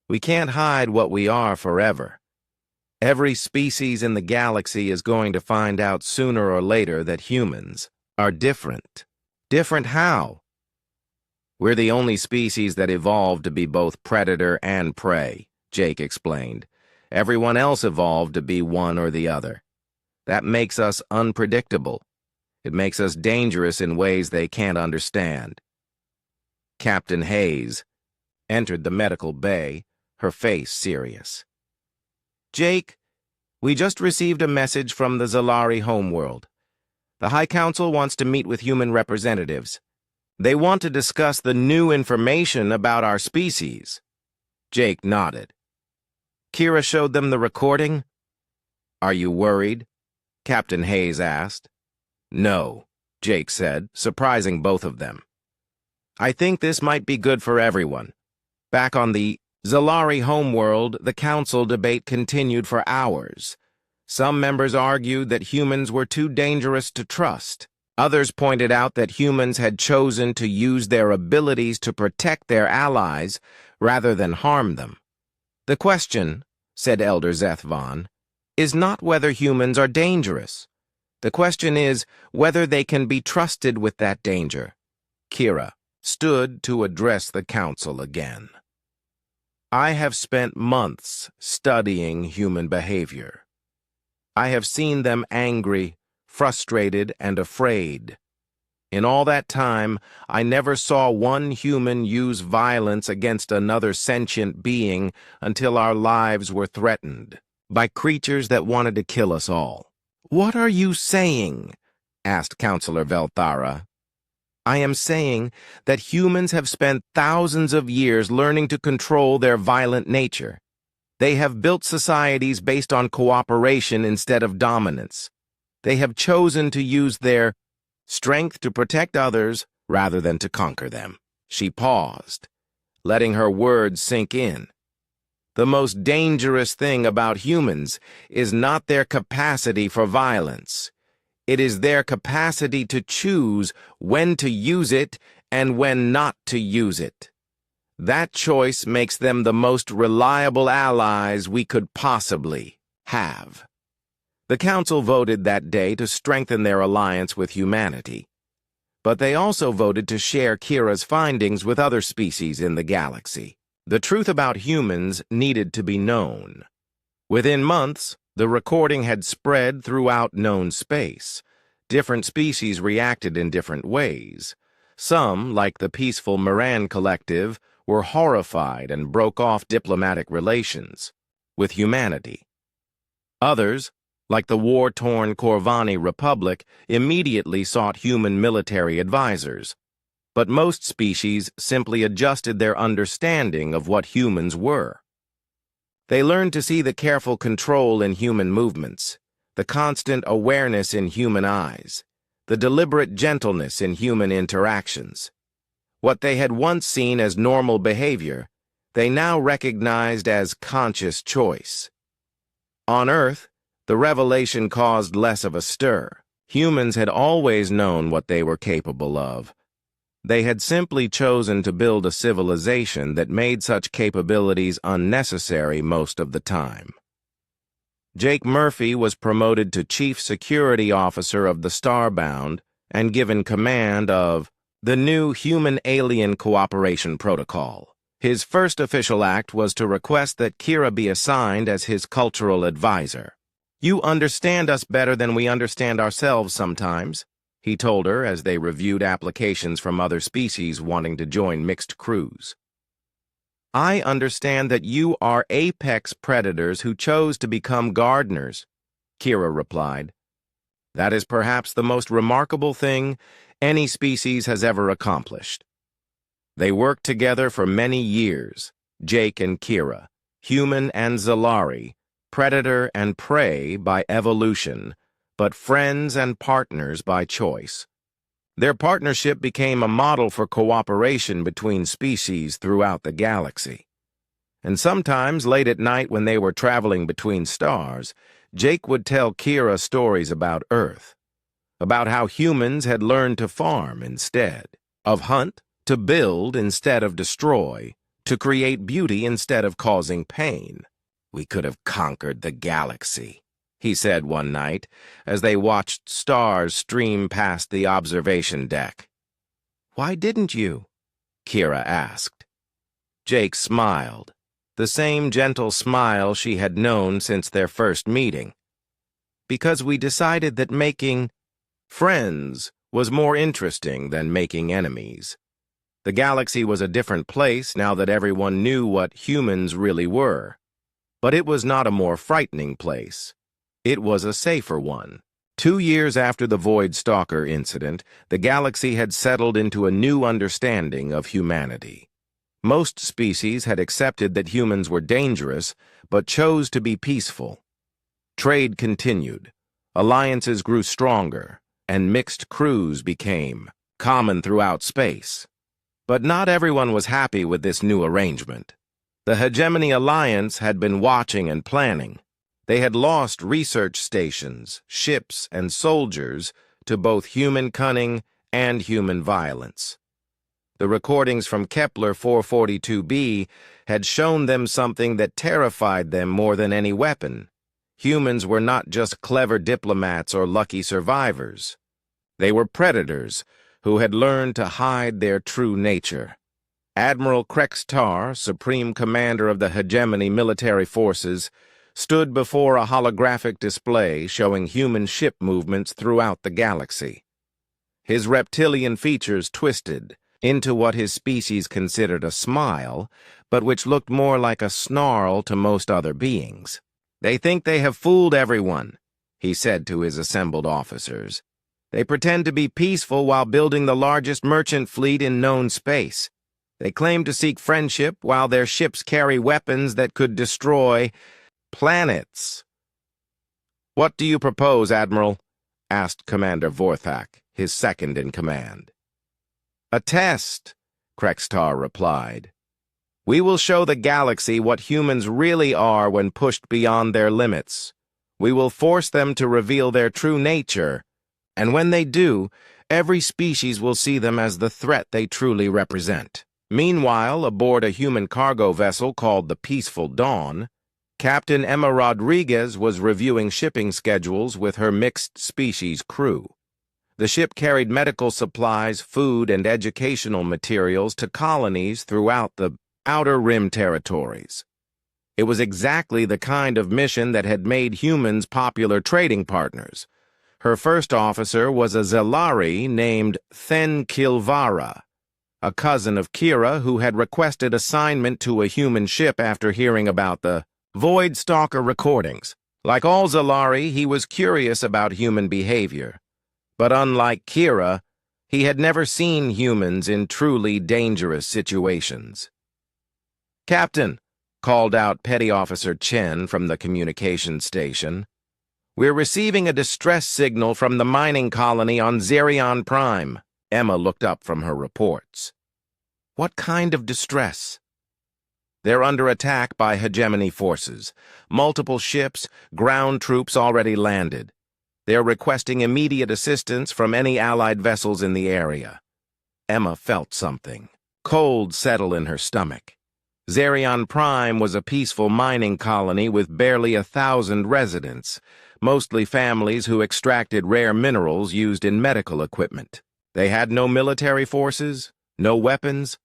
We can't hide what we are forever. Every species in the galaxy is going to find out sooner or later that humans are different." "Different how?" "We're the only species that evolved to be both predator and prey," Jake explained. "Everyone else evolved to be one or the other. That makes us unpredictable. It makes us dangerous in ways they can't understand." Captain Hayes entered the medical bay, her face serious. "Jake, we just received a message from the Zalari homeworld. The High Council wants to meet with human representatives. They want to discuss the new information about our species." Jake nodded. "Kira showed them the recording?" "Are you worried?" Captain Hayes asked. "No," Jake said, surprising both of them. "I think this might be good for everyone." Back on the Zalari homeworld, the council debate continued for hours. Some members argued that humans were too dangerous to trust. Others pointed out that humans had chosen to use their abilities to protect their allies rather than harm them. "The question," said Elder Zethvon, "is not whether humans are dangerous. The question is whether they can be trusted with that danger." Kira stood to address the council again. "I have spent months studying human behavior. I have seen them angry, frustrated, and afraid. In all that time, I never saw one human use violence against another sentient being until our lives were threatened by creatures that wanted to kill us all." "What are you saying?" asked Counselor Velthara. "I am saying that humans have spent thousands of years learning to control their violent nature. They have built societies based on cooperation instead of dominance. They have chosen to use their strength to protect others rather than to conquer them." She paused, letting her words sink in. "The most dangerous thing about humans is not their capacity for violence. It is their capacity to choose when to use it and when not to use it. That choice makes them the most reliable allies we could possibly have." The council voted that day to strengthen their alliance with humanity. But they also voted to share Kira's findings with other species in the galaxy. The truth about humans needed to be known. Within months, the recording had spread throughout known space. Different species reacted in different ways. Some, like the peaceful Moran Collective, were horrified and broke off diplomatic relations with humanity. Others, like the war-torn Corvani Republic, immediately sought human military advisors. But most species simply adjusted their understanding of what humans were. They learned to see the careful control in human movements, the constant awareness in human eyes, the deliberate gentleness in human interactions. What they had once seen as normal behavior, they now recognized as conscious choice. On Earth, the revelation caused less of a stir. Humans had always known what they were capable of. They had simply chosen to build a civilization that made such capabilities unnecessary most of the time. Jake Murphy was promoted to Chief Security Officer of the Starbound and given command of the new Human-Alien Cooperation Protocol. His first official act was to request that Kira be assigned as his cultural advisor. "You understand us better than we understand ourselves sometimes," he told her as they reviewed applications from other species wanting to join mixed crews. "I understand that you are apex predators who chose to become gardeners. Kira replied. That is perhaps the most remarkable thing any species has ever accomplished. They worked together for many years, Jake and Kira, human and Zalari, predator and prey by evolution, but friends and partners by choice. Their partnership became a model for cooperation between species throughout the galaxy. And sometimes, late at night when they were traveling between stars, Jake would tell Kira stories about Earth, about how humans had learned to farm instead of hunt, to build instead of destroy, to create beauty instead of causing pain. We could have conquered the galaxy, he said one night as they watched stars stream past the observation deck. Why didn't you? Kira asked. Jake smiled, the same gentle smile she had known since their first meeting. Because we decided that making friends was more interesting than making enemies. The galaxy was a different place now that everyone knew what humans really were. But it was not a more frightening place. It was a safer one. 2 years after the Void Stalker incident, the galaxy had settled into a new understanding of humanity. Most species had accepted that humans were dangerous, but chose to be peaceful. Trade continued, alliances grew stronger, and mixed crews became common throughout space. But not everyone was happy with this new arrangement. The Hegemony Alliance had been watching and planning. They had lost research stations, ships, and soldiers to both human cunning and human violence. The recordings from Kepler 442b had shown them something that terrified them more than any weapon. Humans were not just clever diplomats or lucky survivors. They were predators who had learned to hide their true nature. Admiral Krextar, Supreme Commander of the Hegemony military forces, stood before a holographic display showing human ship movements throughout the galaxy. His reptilian features twisted into what his species considered a smile, but which looked more like a snarl to most other beings. They think they have fooled everyone, he said to his assembled officers. They pretend to be peaceful while building the largest merchant fleet in known space. They claim to seek friendship while their ships carry weapons that could destroy planets. What do you propose, Admiral? Asked Commander Vorthak, his second in command. A test, Krextar replied. We will show the galaxy what humans really are when pushed beyond their limits. We will force them to reveal their true nature, and when they do, every species will see them as the threat they truly represent. Meanwhile, aboard a human cargo vessel called the Peaceful Dawn, Captain Emma Rodriguez was reviewing shipping schedules with her mixed-species crew. The ship carried medical supplies, food, and educational materials to colonies throughout the Outer Rim territories. It was exactly the kind of mission that had made humans popular trading partners. Her first officer was a Zalari named Then Kilvara, a cousin of Kira who had requested assignment to a human ship after hearing about the Void Stalker recordings. Like all Zalari, he was curious about human behavior. But unlike Kira, he had never seen humans in truly dangerous situations. Captain, called out Petty Officer Chen from the communications station, we're receiving a distress signal from the mining colony on Zerion Prime. Emma looked up from her reports. What kind of distress? They're under attack by Hegemony forces. Multiple ships, ground troops already landed. They're requesting immediate assistance from any Allied vessels in the area. Emma felt something. Cold settle in her stomach. Zerion Prime was a peaceful mining colony with barely 1,000 residents, mostly families who extracted rare minerals used in medical equipment. They had no military forces, no weapons,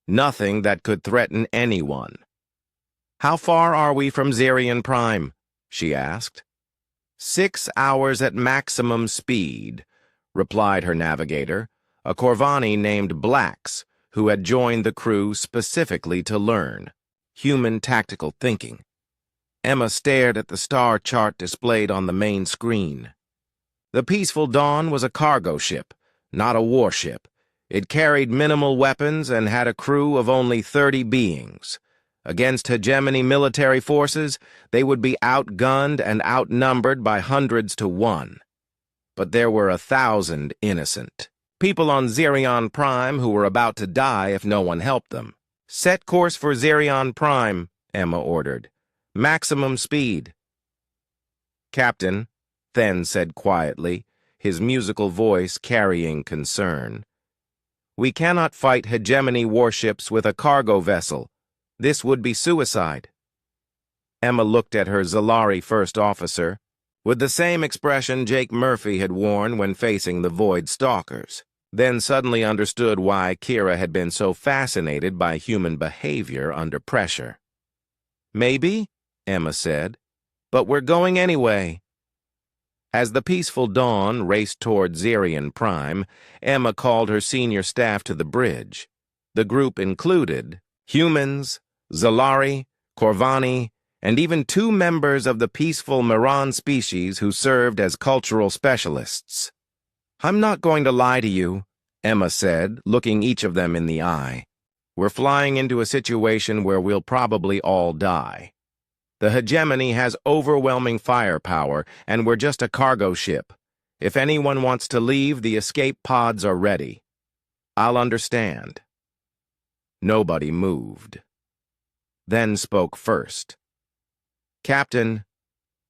nothing that could threaten anyone. How far are we from Zerion Prime? She asked. 6 hours at maximum speed, replied her navigator, a Corvani named Blacks, who had joined the crew specifically to learn human tactical thinking. Emma stared at the star chart displayed on the main screen. The Peaceful Dawn was a cargo ship, not a warship. It carried minimal weapons and had a crew of only 30 beings. Against hegemony military forces, they would be outgunned and outnumbered by hundreds to one. But there were 1,000 innocent people on Xerion Prime who were about to die if no one helped them. "Set course for Xerion Prime," Emma ordered. "Maximum speed." "Captain," Then said quietly, his musical voice carrying concern, "we cannot fight hegemony warships with a cargo vessel. This would be suicide." Emma looked at her Zalari first officer with the same expression Jake Murphy had worn when facing the Void Stalkers, then suddenly understood why Kira had been so fascinated by human behavior under pressure. "Maybe," Emma said, "but we're going anyway." As the Peaceful Dawn raced toward Xerion Prime, Emma called her senior staff to the bridge. The group included humans, Zalari, Corvani, and even 2 members of the peaceful Miran species who served as cultural specialists. "I'm not going to lie to you," Emma said, looking each of them in the eye. "We're flying into a situation where we'll probably all die. The hegemony has overwhelming firepower, and we're just a cargo ship. If anyone wants to leave, the escape pods are ready. I'll understand." Nobody moved. Then spoke first. "Captain,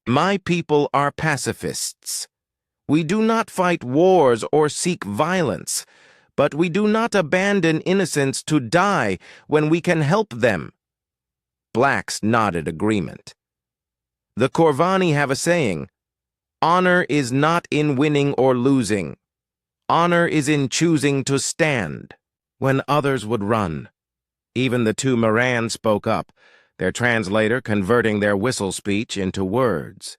my people are pacifists. We do not fight wars or seek violence, but we do not abandon innocents to die when we can help them." Blacks nodded agreement. "The Corvani have a saying, 'Honor is not in winning or losing. Honor is in choosing to stand when others would run.'" Even the 2 Moran spoke up, their translator converting their whistle speech into words.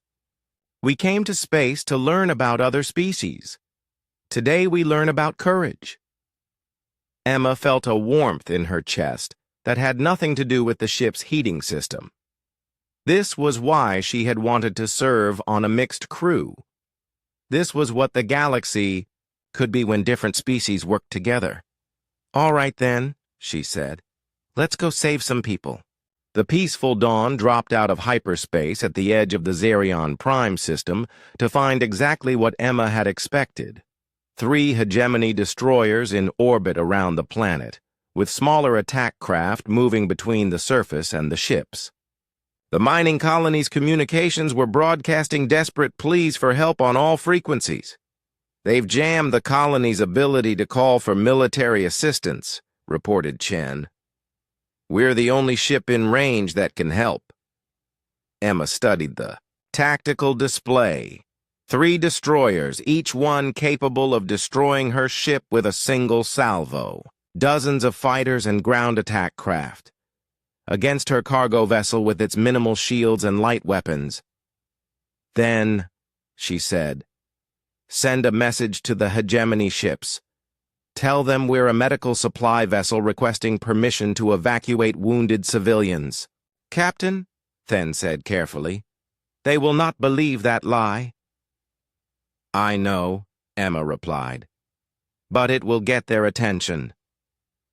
"We came to space to learn about other species. Today we learn about courage." Emma felt a warmth in her chest that had nothing to do with the ship's heating system. This was why she had wanted to serve on a mixed crew. This was what the galaxy could be when different species worked together. "All right then," she said. "Let's go save some people." The Peaceful Dawn dropped out of hyperspace at the edge of the Xerion Prime system to find exactly what Emma had expected. 3 hegemony destroyers in orbit around the planet, with smaller attack craft moving between the surface and the ships. The mining colony's communications were broadcasting desperate pleas for help on all frequencies. "They've jammed the colony's ability to call for military assistance," reported Chen. "We're the only ship in range that can help." Emma studied the tactical display. 3 destroyers, each one capable of destroying her ship with a single salvo. Dozens of fighters and ground attack craft. Against her cargo vessel with its minimal shields and light weapons. "Then," she said, "send a message to the hegemony ships. Tell them we're a medical supply vessel requesting permission to evacuate wounded civilians." "Captain," Then said carefully, "they will not believe that lie." "I know," Emma replied, "but it will get their attention."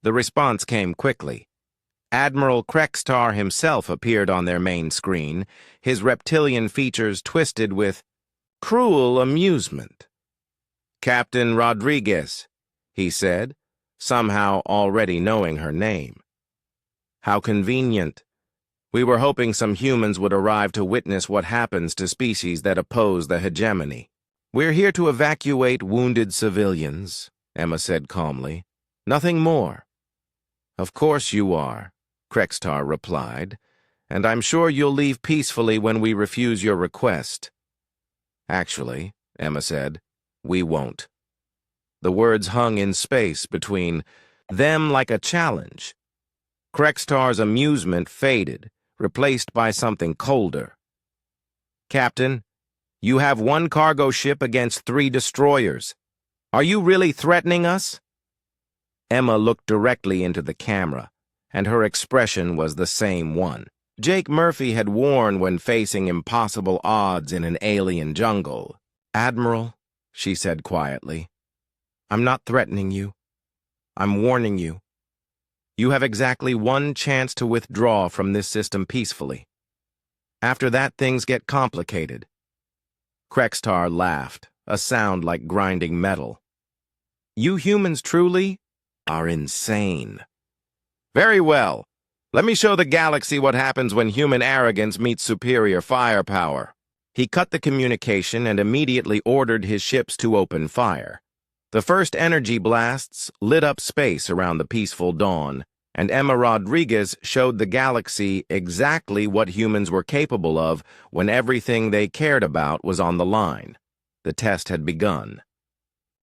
The response came quickly. Admiral Krextar himself appeared on their main screen, his reptilian features twisted with cruel amusement. "Captain Rodriguez," he said, somehow already knowing her name. "How convenient. We were hoping some humans would arrive to witness what happens to species that oppose the hegemony." "We're here to evacuate wounded civilians," Emma said calmly. "Nothing more." "Of course you are," Krextar replied, "and I'm sure you'll leave peacefully when we refuse your request." "Actually," Emma said, "we won't." The words hung in space between them like a challenge. Krextar's amusement faded, replaced by something colder. "Captain, you have 1 cargo ship against 3 destroyers. Are you really threatening us?" Emma looked directly into the camera, and her expression was the same one. Jake Murphy had warned when facing impossible odds in an alien jungle. "Admiral," she said quietly, "I'm not threatening you. I'm warning you. You have exactly one chance to withdraw from this system peacefully. After that, things get complicated." Krextar laughed, a sound like grinding metal. "You humans truly are insane. Very well. Let me show the galaxy what happens when human arrogance meets superior firepower." He cut the communication and immediately ordered his ships to open fire. The first energy blasts lit up space around the peaceful dawn, and Emma Rodriguez showed the galaxy exactly what humans were capable of when everything they cared about was on the line. The test had begun.